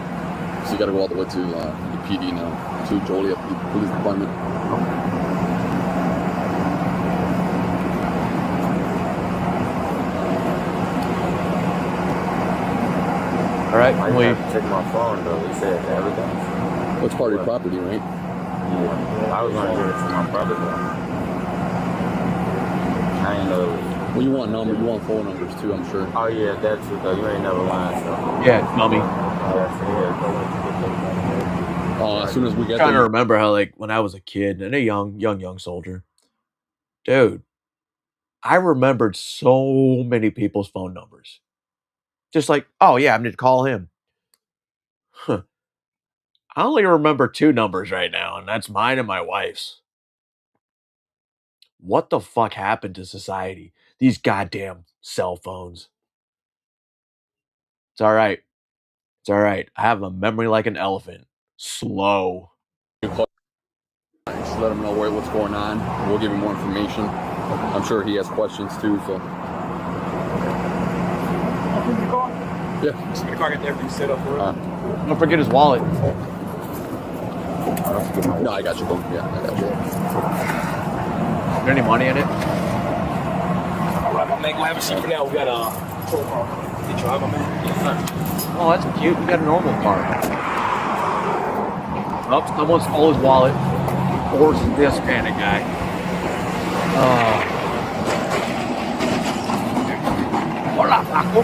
So you gotta go all the way to the PD now, to Joliet Police Department. All right, I have to check my phone though. He said everything. It's part of your property, right? Yeah. I was gonna give it to my brother though. I ain't know. Well, you want numbers, you want phone numbers too, I'm sure. Oh yeah, that's true though. You ain't never lied, so. Yeah, dummy. As soon as we get I'm trying to remember how, when I was a kid and a young soldier, dude, I remembered so many people's phone numbers. Just like, oh yeah, I'm going to call him. Huh. I only remember two numbers right now, and that's mine and my wife's. What the fuck happened to society? These goddamn cell phones. It's all right. It's all right. I have a memory like an elephant. Slow. Just let him know what's going on. We'll give him more information. I'm sure he has questions too, so. Yeah. Just gonna go get there for you, sit up for it. Don't forget his wallet. No, I got you. Yeah, I got you. Is there any money in it? Alright, my man, go have a seat for now. We got a patrol car. You drive, my man? Oh, that's cute. We got a normal car. Oh, someone stole his wallet. Or this kind of guy. Hola, Paco.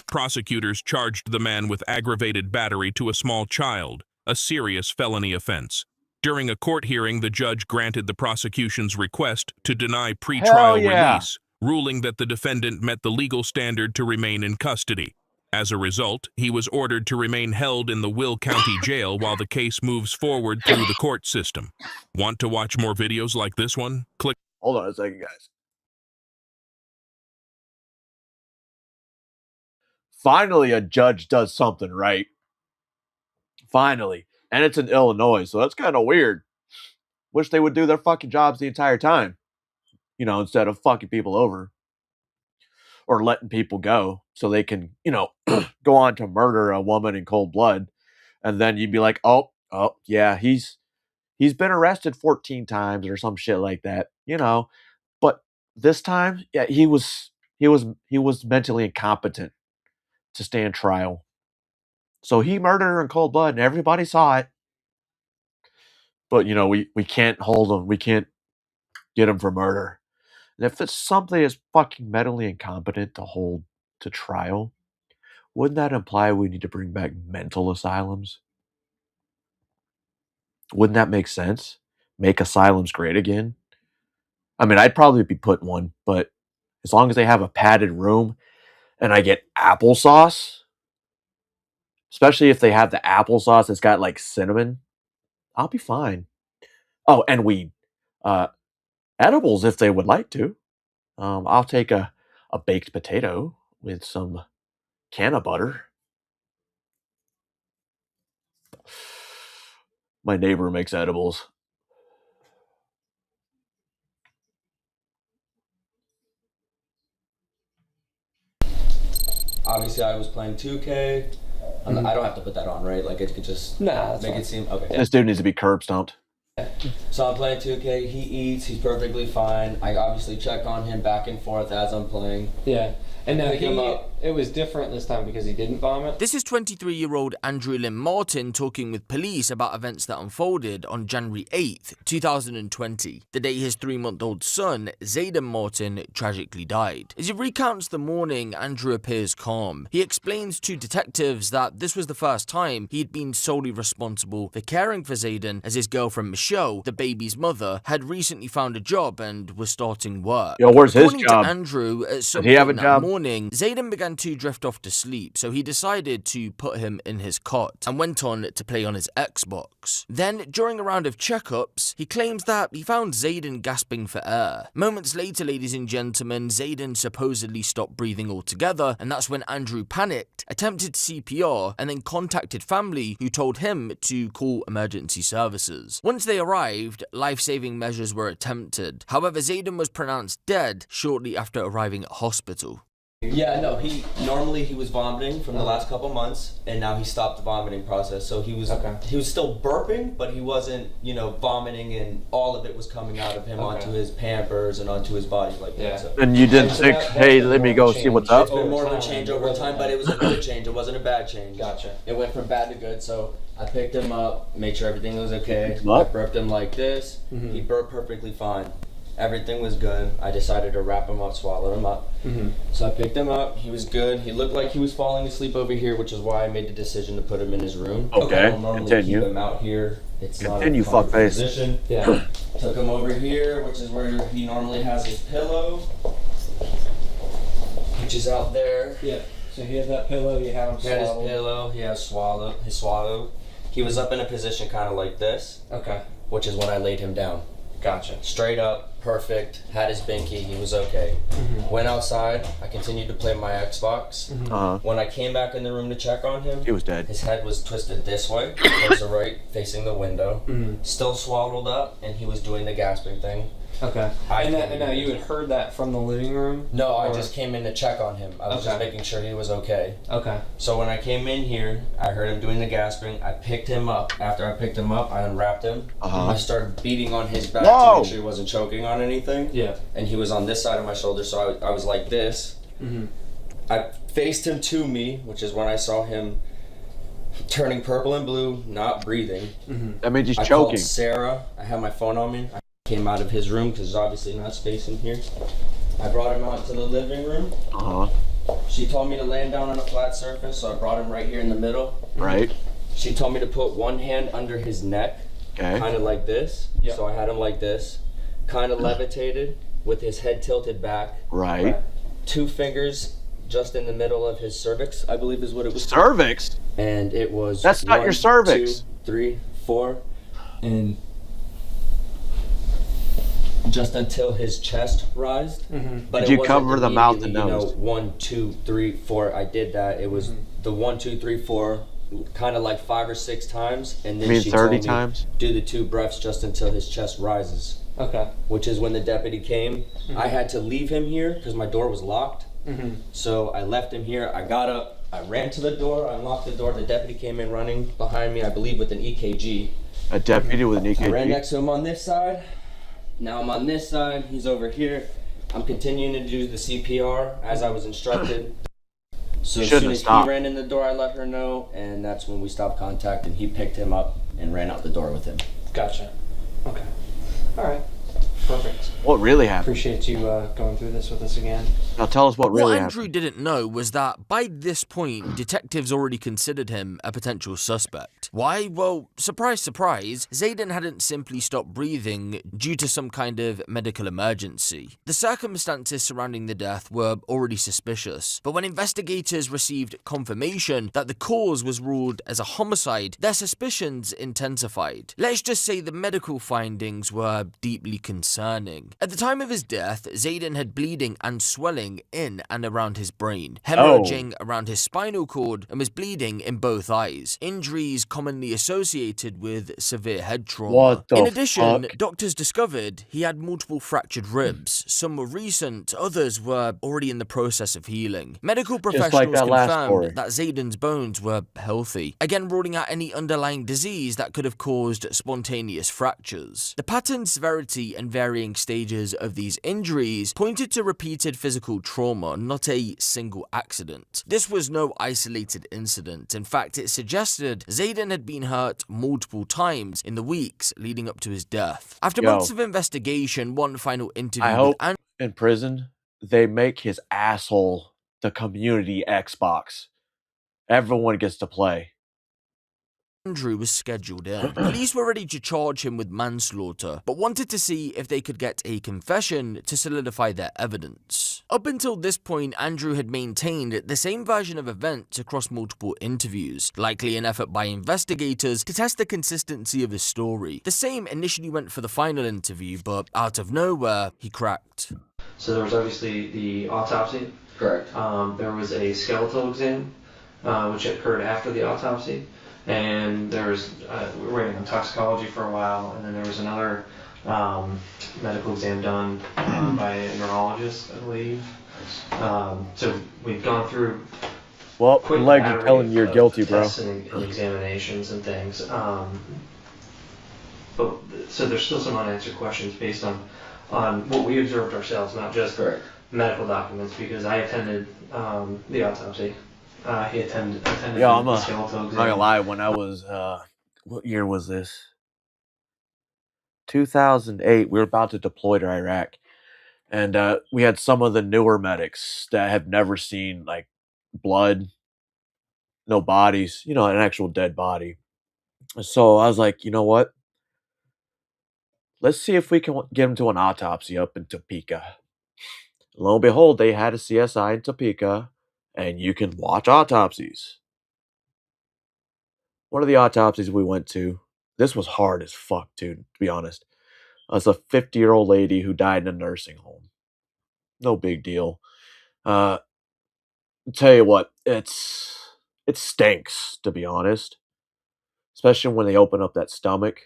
Prosecutors charged the man with aggravated battery to a small child, a serious felony offense. During a court hearing, the judge granted the prosecution's request to deny pretrial release, ruling that the defendant met the legal standard to remain in custody. As a result, he was ordered to remain held in the Will County Jail while the case moves forward through the court system. Want to watch more videos like this one? Click. Hold on a second, guys. Finally, a judge does something right. Finally. And it's in Illinois, so that's kind of weird. Wish they would do their fucking jobs the entire time. You know, instead of fucking people over. Or letting people go so they can, you know, go on to murder a woman in cold blood. And then you'd be like, oh, yeah, he's been arrested 14 times or some shit like that, you know. But this time, yeah, he was mentally incompetent to stand trial. So he murdered her in cold blood and everybody saw it. But, you know, we can't hold him. We can't get him for murder. And if it's something that's fucking mentally incompetent to hold to trial, wouldn't that imply we need to bring back mental asylums? Wouldn't that make sense? Make asylums great again? I mean, I'd probably be put in one, but as long as they have a padded room and I get applesauce, especially if they have the applesauce that's got like cinnamon, I'll be fine. Oh, and weed. Edibles if they would like to. I'll take a baked potato with some can of butter. My neighbor makes edibles. Obviously, I was playing 2K. I don't have to put that on, right? Like, it could just make it seem... Okay. This dude needs to be curb stomped. So I'm playing 2K, he eats, he's perfectly fine. I obviously check on him back and forth as I'm playing. Yeah. And now it was different this time because he didn't vomit. This is 23-year-old Andrew Lynn Martin talking with police about events that unfolded on January 8th, 2020, the day his 3-month-old son, Zayden Martin, tragically died. As he recounts the morning, Andrew appears calm. He explains to detectives that this was the first time he had been solely responsible for caring for Zayden, as his girlfriend Michelle, the baby's mother, had recently found a job and was starting work. Yo, where's his According job? to Andrew, at some Did he have point a that job? morning, Zayden began to drift off to sleep, so he decided to put him in his cot and went on to play on his Xbox. Then, during a round of checkups, he claims that he found Zayden gasping for air. Moments later, ladies and gentlemen, Zayden supposedly stopped breathing altogether, and that's when Andrew panicked, attempted CPR, and then contacted family, who told him to call emergency services. Once they arrived, life-saving measures were attempted. However, Zayden was pronounced dead shortly after arriving at hospital. Yeah, no, he was vomiting from the last couple months, and now he stopped the vomiting process. So he was still burping, but he wasn't, vomiting, and all of it was coming out of him onto his Pampers and onto his body like that. So. And you didn't think, hey, let me go see what's up? It's been more of a change over time, but it was a good change. It wasn't a bad change. Gotcha. It went from bad to good. So I picked him up, made sure everything was okay. I burped him like this. Mm-hmm. He burped perfectly fine. Everything was good. I decided to wrap him up, swallow him up. Mm-hmm. So I picked him up. He was good. He looked like he was falling asleep over here, which is why I made the decision to put him in his room. Okay, continue. Keep him out here. It's continue, not a fuckface. Position. Yeah. Took him over here, which is where he normally has his pillow, which is out there. Yeah. So he had that pillow. You had him swallowed. He had his pillow. He had swallowed. He swallowed. He was up in a position kind of like this. Okay. Which is when I laid him down. Gotcha. Straight up, perfect, had his binky, he was okay. Mm-hmm. Went outside, I continued to play my Xbox. Mm-hmm. When I came back in the room to check on him, he was dead. His head was twisted this way, towards the right, facing the window. Mm-hmm. Still swallowed up, and he was doing the gasping thing. Okay. I And came now in. you had heard that from the living room? No, I Or- just came in to check on him. I was just Okay. making sure he was okay. Okay. So when I came in here, I heard him doing the gasping. I picked him up. After I picked him up, I unwrapped him. I started beating on his back to make sure he wasn't choking on anything. Yeah. And he was on this side of my shoulder, so I was like this. Mm-hmm. I faced him to me, which is when I saw him turning purple and blue, not breathing. Mm-hmm. That means he's I choking. called Sarah. I had my phone on me. I came out of his room because there's obviously not space in here. I brought him out to the living room. She told me to land down on a flat surface, so I brought him right here in the middle. Right. She told me to put one hand under his neck, Okay. kind of like this. Yeah. So I had him like this, kind of levitated with his head tilted back. Right. 2 fingers just in the middle of his cervix, I believe is what it was. Cervix? And it was. That's not your cervix. 2, 3, 4, and just until his chest rised. Mm-hmm. But Did it you wasn't cover the mouth and immediately, nose? 1, 2, 3, 4. I did that. It was the 1, 2, 3, 4, kind of like 5 or 6 times, and then You mean she 30 told me, times? do the 2 breaths just until his chest rises. Okay. Which is when the deputy came. I had to leave him here because my door was locked. Mm-hmm. So I left him here. I got up. I ran to the door. I unlocked the door. The deputy came in running behind me, I believe, with an EKG. A deputy with an I ran EKG? next to him on this side. Now I'm on this side. He's over here. I'm continuing to do the CPR as I was instructed. So as Shouldn't soon have as stopped. he ran in the door, I let her know, and that's when we stopped contact, and he picked him up and ran out the door with him. Gotcha. Okay. All right. Perfect. What really happened? Appreciate you going through this with us again. Now tell us what really What happened. Andrew didn't know was that by this point, detectives already considered him a potential suspect. Why? Well, surprise, surprise, Zayden hadn't simply stopped breathing due to some kind of medical emergency. The circumstances surrounding the death were already suspicious, but when investigators received confirmation that the cause was ruled as a homicide, their suspicions intensified. Let's just say the medical findings were deeply concerning. At the time of his death, Zayden had bleeding and swelling in and around his brain, hemorrhaging around his spinal cord, and was bleeding in both eyes, injuries commonly associated with severe head trauma. What the In addition, fuck? doctors discovered he had multiple fractured ribs. Some were recent, others were already in the process of healing. Medical Just like professionals that last confirmed story. that Zayden's bones were healthy, again ruling out any underlying disease that could have caused spontaneous fractures. The pattern, severity, and varying stages of these injuries pointed to repeated physical trauma, not a single accident. This was no isolated incident. In fact, it suggested Zayden had been hurt multiple times in the weeks leading up to his death. After Yo. months of investigation, one final interview I with hope in prison they make his asshole the community Xbox. Everyone gets to play. Andrew was scheduled in. Police were ready to charge him with manslaughter, but wanted to see if they could get a confession to solidify their evidence. Up until this point, Andrew had maintained the same version of events across multiple interviews, likely an effort by investigators to test the consistency of his story. The same initially went for the final interview, but out of nowhere, he cracked. So there was obviously the autopsy. Correct. There was a skeletal exam, which occurred after the autopsy. And there was, we were waiting on toxicology for a while, and then there was another medical exam done by a neurologist, I believe. So we've gone through Well, quick Leg, you're battery telling me you're of guilty, bro. tests and examinations and things. But so there's still some unanswered questions based on what we observed ourselves, not just medical documents, because I attended the autopsy. He attended Yeah, I'm the not skeletal exam. gonna lie. When I was, what year was this? 2008. We were about to deploy to Iraq, and we had some of the newer medics that have never seen like blood, no bodies, you know, an actual dead body. So I was like, you know what? Let's see if we can get him to an autopsy up in Topeka. Lo and behold, they had a CSI in Topeka, and you can watch autopsies. One of the autopsies we went to, this was hard as fuck, dude, to be honest. It's a 50-year-old lady who died in a nursing home. No big deal. Tell you what, it stinks, to be honest. Especially when they open up that stomach.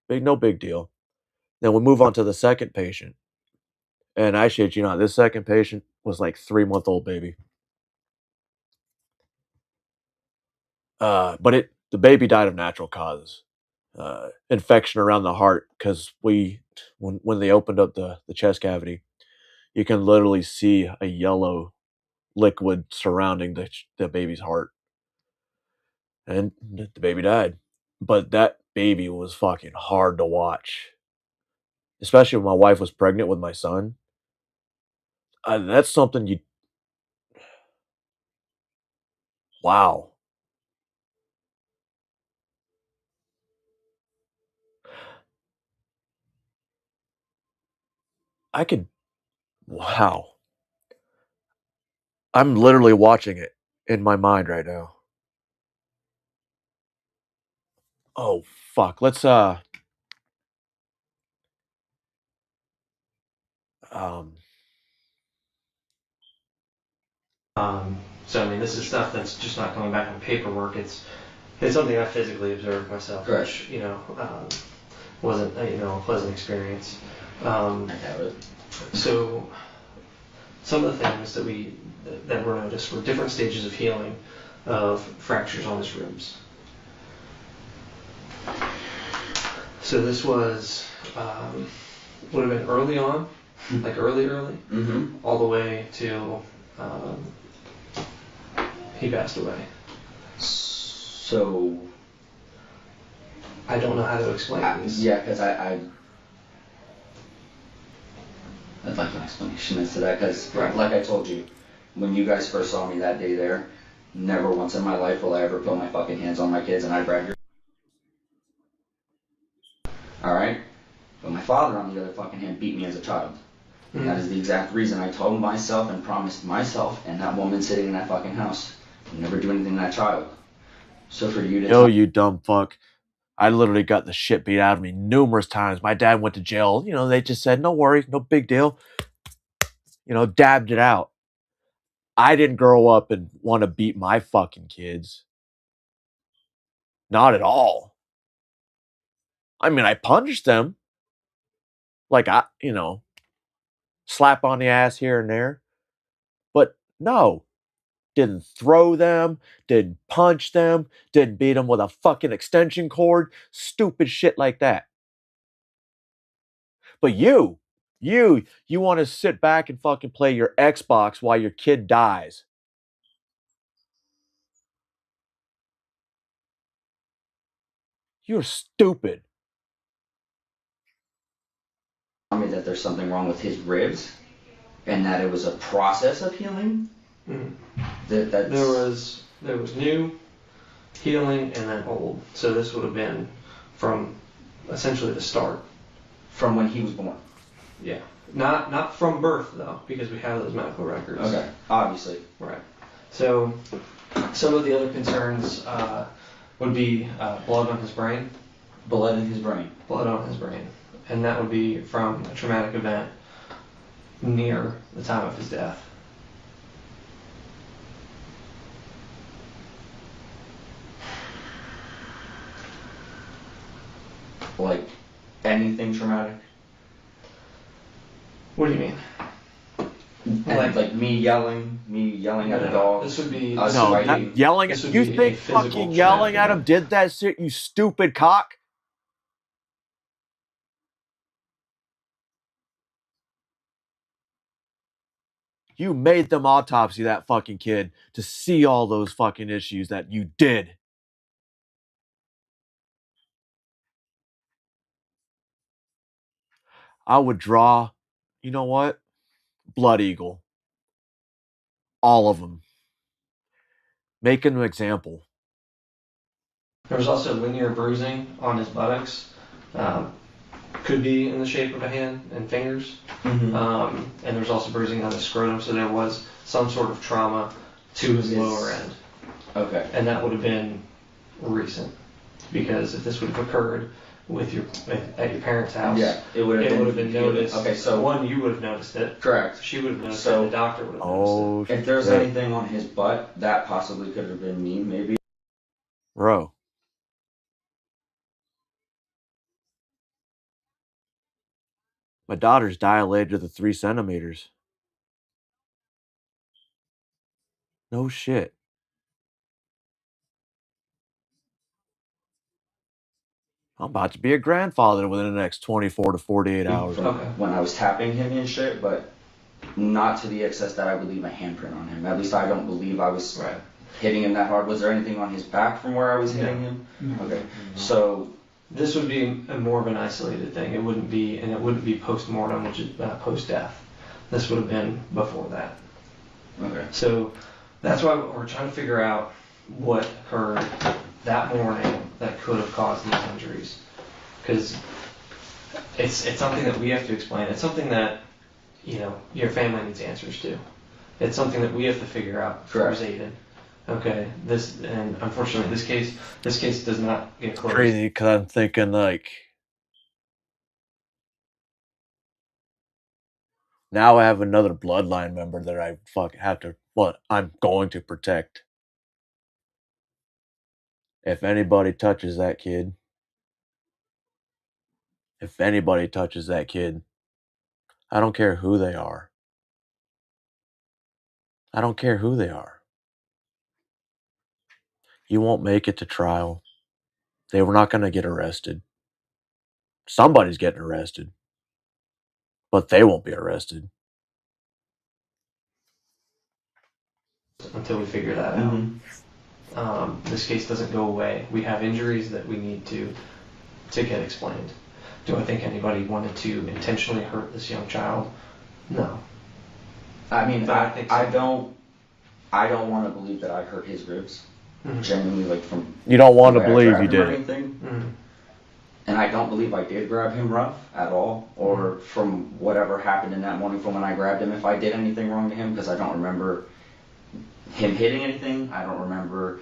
No big deal. Then we move on to the second patient. And I shit you not, this second patient was like 3-month-old baby. But the baby died of natural causes. Infection around the heart, because when they opened up the chest cavity, you can literally see a yellow liquid surrounding the baby's heart. And the baby died. But that baby was fucking hard to watch. Especially when my wife was pregnant with my son. That's something you... Wow. I could... Wow. I'm literally watching it in my mind right now. Oh, fuck. Let's, So I mean, this is stuff that's just not coming back on paperwork. It's something I physically observed myself, which wasn't a pleasant experience. So some of the things that were noticed were different stages of healing of fractures on his ribs. So this was would have been early on, like early, all the way till he passed away. So I don't know how to explain these. Yeah, because I'd like an explanation as to that, because like I told you, when you guys first saw me that day there, never once in my life will I ever put my fucking hands on my kids, and I grabbed your... Alright? But my father, on the other fucking hand, beat me as a child. And that is the exact reason I told myself and promised myself and that woman sitting in that fucking house, never do anything to that child. So for you to... Yo, you dumb fuck. I literally got the shit beat out of me numerous times. My dad went to jail. You know, they just said, no worries, no big deal. You know, dabbed it out. I didn't grow up and want to beat my fucking kids. Not at all. I mean, I punished them. Like, slap on the ass here and there. But no. Didn't throw them, didn't punch them, didn't beat them with a fucking extension cord, stupid shit like that. But you want to sit back and fucking play your Xbox while your kid dies. You're stupid. Tell me that there's something wrong with his ribs, and that it was a process of healing. There was new, healing, and then old. So this would have been from essentially the start. From when he was born? Yeah. Not from birth, though, because we have those medical records. Okay, obviously. Right. So some of the other concerns would be blood on his brain. Blood in his brain? Blood on his brain. And that would be from a traumatic event near the time of his death. Like anything traumatic? What do you mean? Like me yelling at a dog. This would be not yelling. You think fucking yelling at him did that shit, you stupid cock? You made them autopsy that fucking kid to see all those fucking issues that you did. I would draw, you know what? Blood Eagle. All of them. Make an example. There was also linear bruising on his buttocks. Could be in the shape of a hand and fingers. And there was also bruising on his scrotum, so there was some sort of trauma to his lower end. Okay. And that would have been recent, because if this would have occurred at your parents' house, it would have been noticed. Okay, so one, you would have noticed it. Correct. She would have noticed it. The doctor would have noticed it. If there's anything on his butt, that possibly could have been me, maybe. Bro. My daughter's dilated to 3 centimeters. No shit. I'm about to be a grandfather within the next 24 to 48 hours. When I was tapping him and shit, but not to the excess that I would leave a handprint on him. At least I don't believe I was hitting him that hard. Was there anything on his back from where I was hitting him? Okay, so this would be more of an isolated thing. It wouldn't be post-mortem, which is post-death. This would have been before that. Okay. So that's why we're trying to figure out what occurred that morning that could have caused these injuries, because it's something that we have to explain. It's something that your family needs answers to. It's something that we have to figure out for Zayden. Okay, and unfortunately this case does not get closed. Crazy, because I'm thinking like, now I have another bloodline member that I I'm going to protect. If anybody touches that kid, I don't care who they are. You won't make it to trial. They were not going to get arrested. Somebody's getting arrested, but they won't be arrested. Until we figure that out. This case doesn't go away. We have injuries that we need to get explained. Do I think anybody wanted to intentionally hurt this young child? No. I mean, I don't want to believe that I hurt his ribs. Genuinely, like from you don't want to the way I believe grabbed you him or did it. anything. And I don't believe I did grab him rough at all, or from whatever happened in that morning from when I grabbed him, if I did anything wrong to him, because I don't remember him hitting anything. I don't remember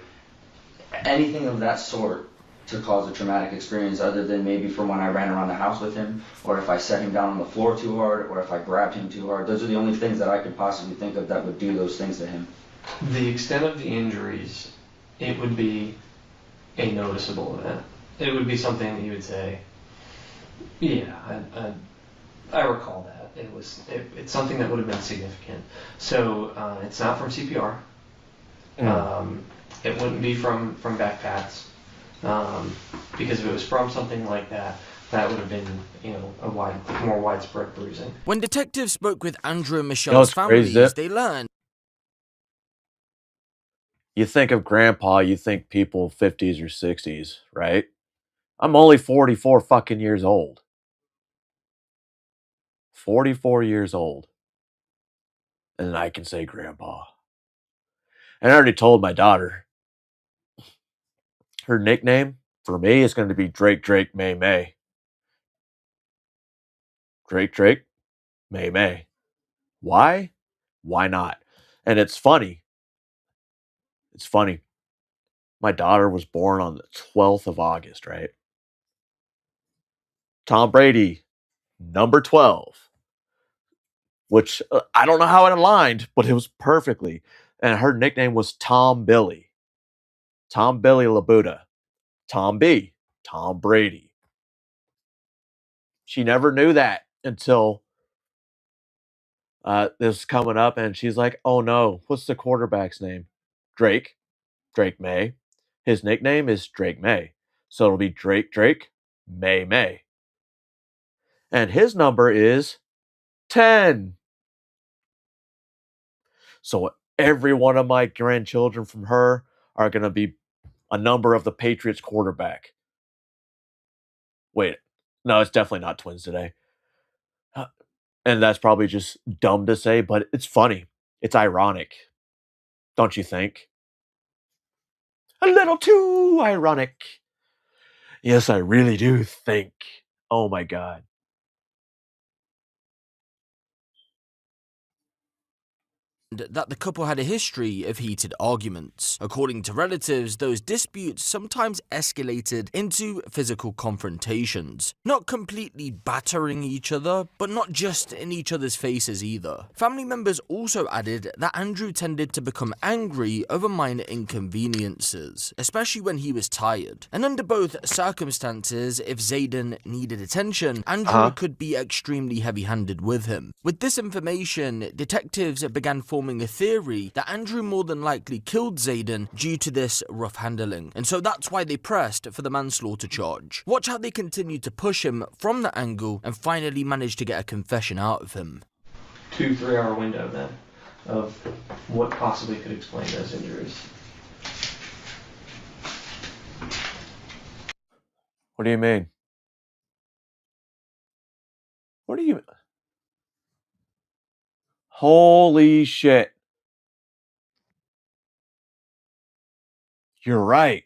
anything of that sort to cause a traumatic experience, other than maybe from when I ran around the house with him, or if I set him down on the floor too hard, or if I grabbed him too hard. Those are the only things that I could possibly think of that would do those things to him. The extent of the injuries, it would be a noticeable event. It would be something that you would say, yeah, I recall that. It's something that would have been significant. So it's not from CPR. It wouldn't be from back pats. Because if it was from something like that, that would have been, a more widespread bruising. When detectives spoke with Andrew and Michelle's families, they learned. You think of grandpa, you think people 50s or 60s, right? I'm only 44 fucking years old. 44 years old. And I can say grandpa. And I already told my daughter, her nickname for me is going to be Drake May May. Drake May. Why? Why not? And it's funny. My daughter was born on the 12th of August, right? Tom Brady, number 12. Which I don't know how it aligned, but it was perfectly. And her nickname was Tom Billy. Tom Billy Labuda. Tom B. Tom Brady. She never knew that until this was coming up, and she's like, oh no, what's the quarterback's name? Drake May. His nickname is Drake May. So it'll be Drake May. And his number is 10. So every one of my grandchildren from her are going to be a number of the Patriots quarterback. Wait, no, it's definitely not twins today. And that's probably just dumb to say, but it's funny. It's ironic. Don't you think? A little too ironic. Yes, I really do think. Oh my God. that the couple had a history of heated arguments. According to relatives, those disputes sometimes escalated into physical confrontations, not completely battering each other, but not just in each other's faces either. Family members also added that Andrew tended to become angry over minor inconveniences, especially when he was tired. And under both circumstances, if Zayden needed attention, Andrew could be extremely heavy-handed with him. With this information, detectives began forming a theory that Andrew more than likely killed Zayden due to this rough handling, and so that's why they pressed for the manslaughter charge. Watch how they continued to push him from that angle and finally managed to get a confession out of him. 2-3 hour window then of what possibly could explain those injuries. What do you mean? What do you... Holy shit. You're right.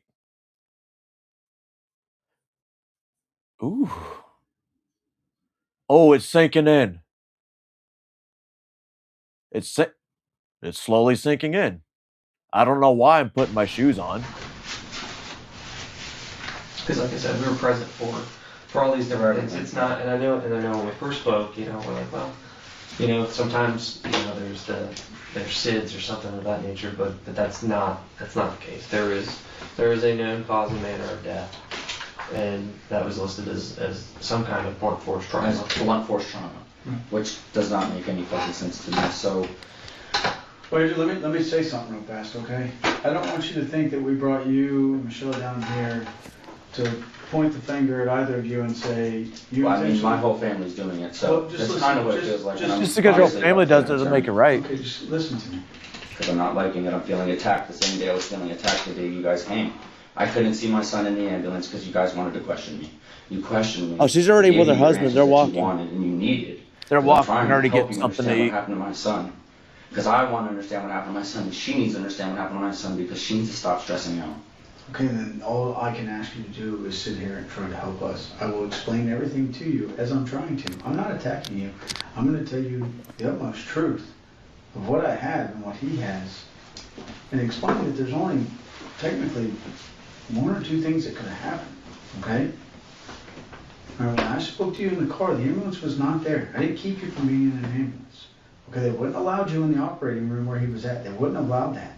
Ooh. Oh, it's sinking in. It's slowly sinking in. I don't know why I'm putting my shoes on. Because like I said, we were present for all these different things. It's not, and I know when we first spoke, we're like, well, sometimes, there's SIDS or something of that nature, but that's not the case. There is a known cause and manner of death, and that was listed as some kind of blunt force trauma. As blunt force trauma, which does not make any fucking sense to me. So, wait, let me say something real fast, okay? I don't want you to think that we brought you and Michelle down here to point the finger at either of you and say you. Well, I mean, my whole family's doing it, so that's kind of what it feels like. Just because your family doesn't make it right. Okay, just listen to me. Because I'm not liking it. I'm feeling attacked the same day I was feeling attacked the day you guys came. I couldn't see my son in the ambulance because you guys wanted to question me. You questioned me. Oh, she's already with her husband. They're walking. You wanted and you needed. They're walking in order to get something to eat. What happened to my son? Because I want to understand what happened to my son. And she needs to understand what happened to my son because she needs to stop stressing out. Okay, then all I can ask you to do is sit here and try to help us. I will explain everything to you as I'm trying to. I'm not attacking you. I'm going to tell you the utmost truth of what I have and what he has, and explain that there's only technically one or two things that could have happened, okay? All right, when I spoke to you in the car, the ambulance was not there. I didn't keep you from being in an ambulance. Okay, they wouldn't allow you in the operating room where he was at. They wouldn't allow that.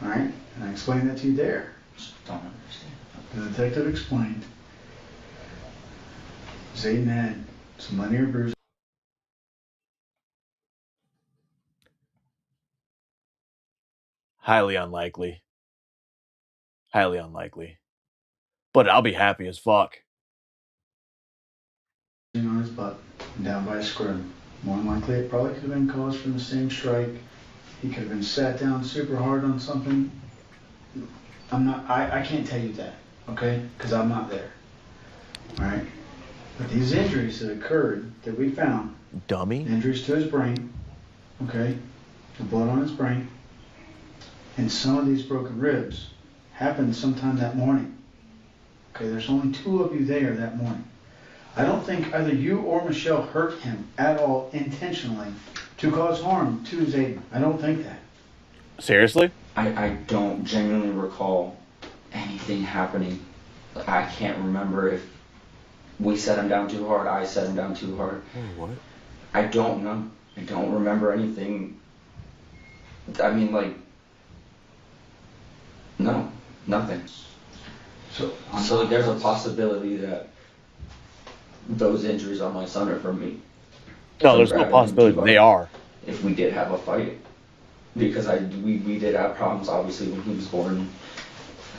All right, and I explained that to you there. Just don't understand. The detective explained. Zayden had some linear bruises. Highly unlikely. Highly unlikely. But I'll be happy as fuck. On his butt, down by a scrotum. More than likely, it probably could have been caused from the same strike. He could have been sat down super hard on something. I can't tell you that, okay? Because I'm not there. All right? But these injuries that occurred, that we found. Dummy. Injuries to his brain, okay? The blood on his brain. And some of these broken ribs happened sometime that morning. Okay, there's only two of you there that morning. I don't think either you or Michelle hurt him at all intentionally to cause harm to Zayden. I don't think that. Seriously? I don't genuinely recall anything happening. I can't remember if we set him down too hard, I set him down too hard. What? I don't know. I don't remember anything. I mean, like, no, nothing. So there's a possibility that those injuries on my son are from me. No, there's no possibility they are. If we did have a fight. Because we did have problems, obviously, when he was born.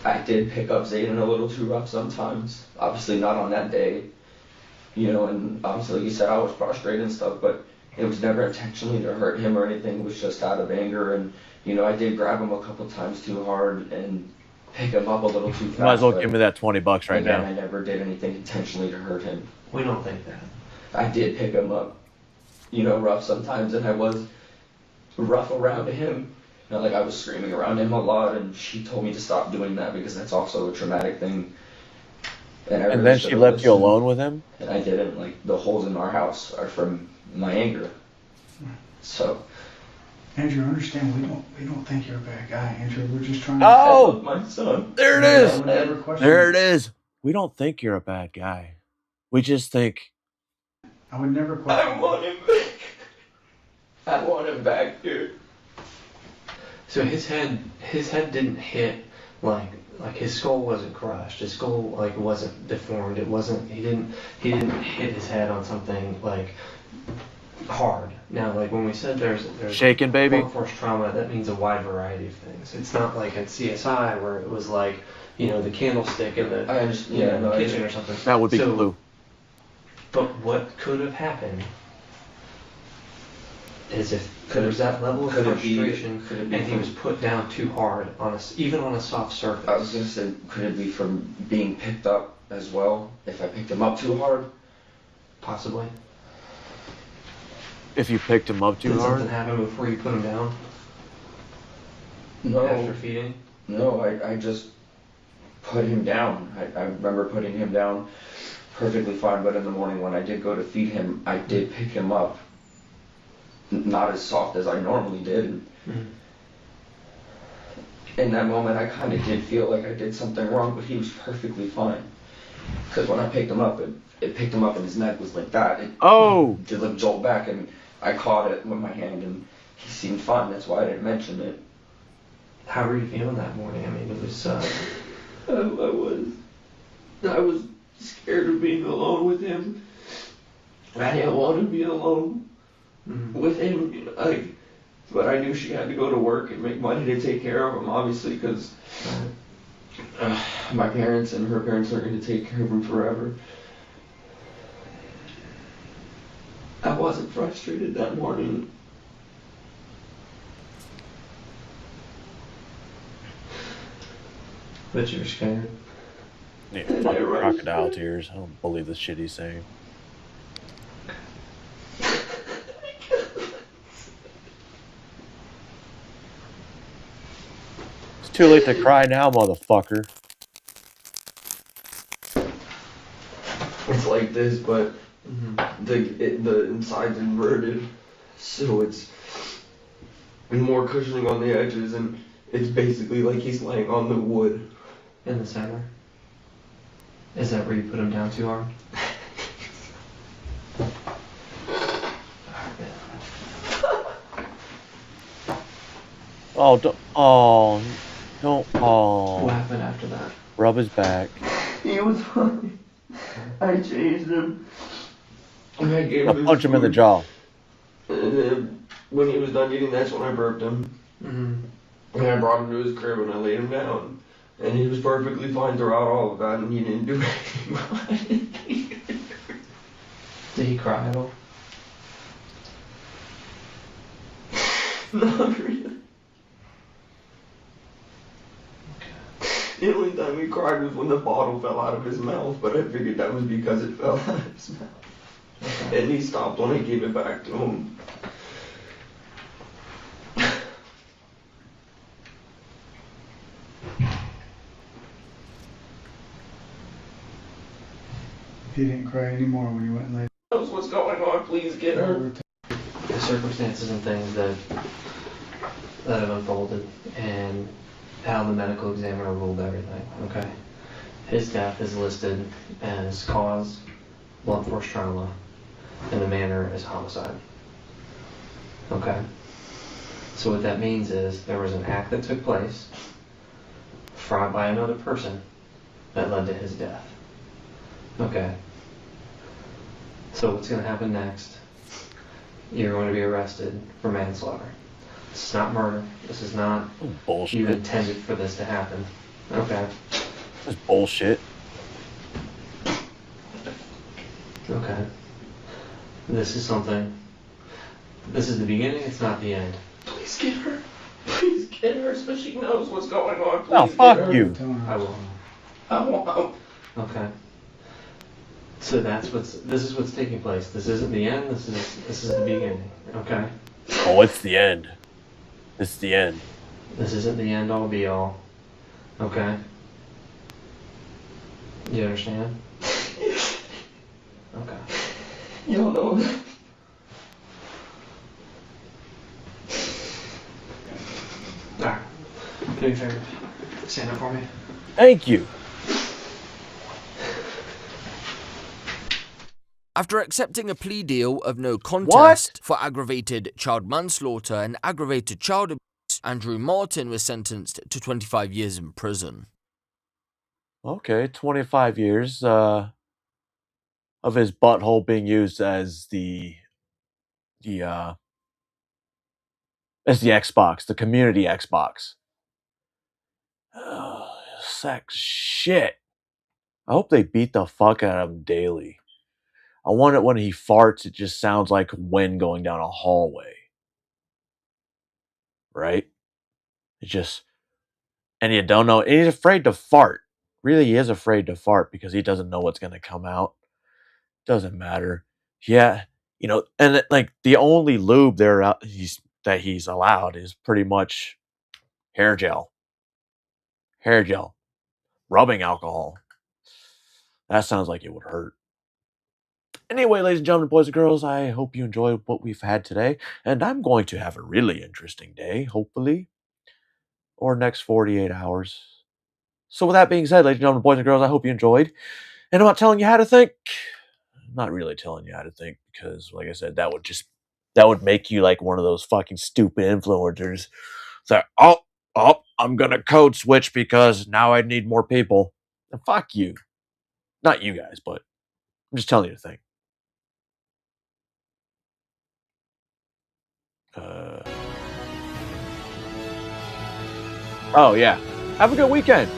I did pick up Zayden a little too rough sometimes. Obviously not on that day. And obviously, like you said, I was frustrated and stuff, but it was never intentionally to hurt him or anything. It was just out of anger. And, I did grab him a couple times too hard and pick him up a little too fast. Might as well give me that $20 right now. I never did anything intentionally to hurt him. We don't think that. I did pick him up, rough sometimes, and I was rough around him. Like I was screaming around him a lot, and she told me to stop doing that because that's also a traumatic thing. And then she left you alone with him? And I didn't. Like, the holes in our house are from my anger. So, Andrew, understand we don't think you're a bad guy, Andrew. We're just trying Oh! to my son. There it Yeah, is. I would never question There it. it is. We don't think you're a bad guy. We just think. I would never question I want him back. I want him back, dude. So his head didn't hit like his skull wasn't crushed. His skull wasn't deformed. It wasn't. He didn't hit his head on something hard. Now, when we said there's Shaken, baby? blunt force trauma, that means a wide variety of things. It's not like at CSI where it was the candlestick in the kitchen or something. That would be blue. But what could have happened is if there's that level of frustration and he was put down too hard even on a soft surface. I was gonna say, could it be from being picked up as well? If I picked him up too hard? Possibly. If you picked him up too Did hard? something happen before you put him down? No. After feeding? No, I just put him down. I remember putting him down perfectly fine, but in the morning when I did go to feed him, I did pick him up. Not as soft as I normally did. In that moment, I kind of did feel like I did something wrong, but he was perfectly fine. Because when I picked him up, it picked him up and his neck was like that. It did like jolt back, and I caught it with my hand, and he seemed fine. That's why I didn't mention it. How were you feeling that morning? I mean, it was. I was scared of being alone with him. I didn't want to be alone with him, but I knew she had to go to work and make money to take care of him, obviously, because my parents and her parents are going to take care of him forever. I wasn't frustrated that morning. But you were scared? Yeah, fucking crocodile tears. I don't believe the shit he's saying. It's too late to cry now, motherfucker. It's like this, but the inside's inverted, so it's more cushioning on the edges, and it's basically like he's laying on the wood. In the center? Is that where you put him down too hard? Don't. What happened after that? Rub his back. He was fine. I changed him. And I gave him Punch him in the jaw. And then when he was done eating, that's when I burped him. And I brought him to his crib and I laid him down. And he was perfectly fine throughout all of that, and he didn't do anything. Did he cry at all? Not really. The only time he cried was when the bottle fell out of his mouth, but I figured that was because it fell out of his mouth. Okay. And he stopped when I gave it back to him. He didn't cry anymore when you went and laid. Knows what's going on, please get her. The circumstances and things that have unfolded and how the medical examiner ruled everything, okay? His death is listed as cause, blunt force trauma, and the manner is homicide. Okay? So what that means is there was an act that took place by another person that led to his death. Okay. So what's going to happen next? You're going to be arrested for manslaughter. This is not murder. This is not bullshit. You intended for this to happen. Okay. That's bullshit. Okay. This is something. This is the beginning. It's not the end. Please get her. Please get her so she knows what's going on. Please Oh, get fuck her. you. I will. I won't. Okay. So this is what's taking place. This isn't the end. This is the beginning. Okay. Oh, it's the end. This is the end. This isn't the end all be all. Okay. You understand? Okay. You don't know. Do me a favor. Stand up for me. Thank you. After accepting a plea deal of no contest for aggravated child manslaughter and aggravated child abuse, Andrew Martin was sentenced to 25 years in prison. Okay, 25 years of his butthole being used as the Xbox, the community Xbox. Sex shit. I hope they beat the fuck out of him daily. I want it when he farts, it just sounds like wind going down a hallway. Right? It just, and you don't know, and he's afraid to fart. Really, he is afraid to fart because he doesn't know what's going to come out. Doesn't matter. Yeah, you know, and like the only lube that he's allowed is pretty much hair gel. Hair gel. Rubbing alcohol. That sounds like it would hurt. Anyway, ladies and gentlemen, boys and girls, I hope you enjoyed what we've had today. And I'm going to have a really interesting day, hopefully. Or next 48 hours. So with that being said, ladies and gentlemen, boys and girls, I hope you enjoyed. And I'm not telling you how to think. I'm not really telling you how to think because, like I said, that would make you like one of those fucking stupid influencers. So, I'm going to code switch because now I need more people. And fuck you. Not you guys, but I'm just telling you to think. Oh, yeah. Have a good weekend.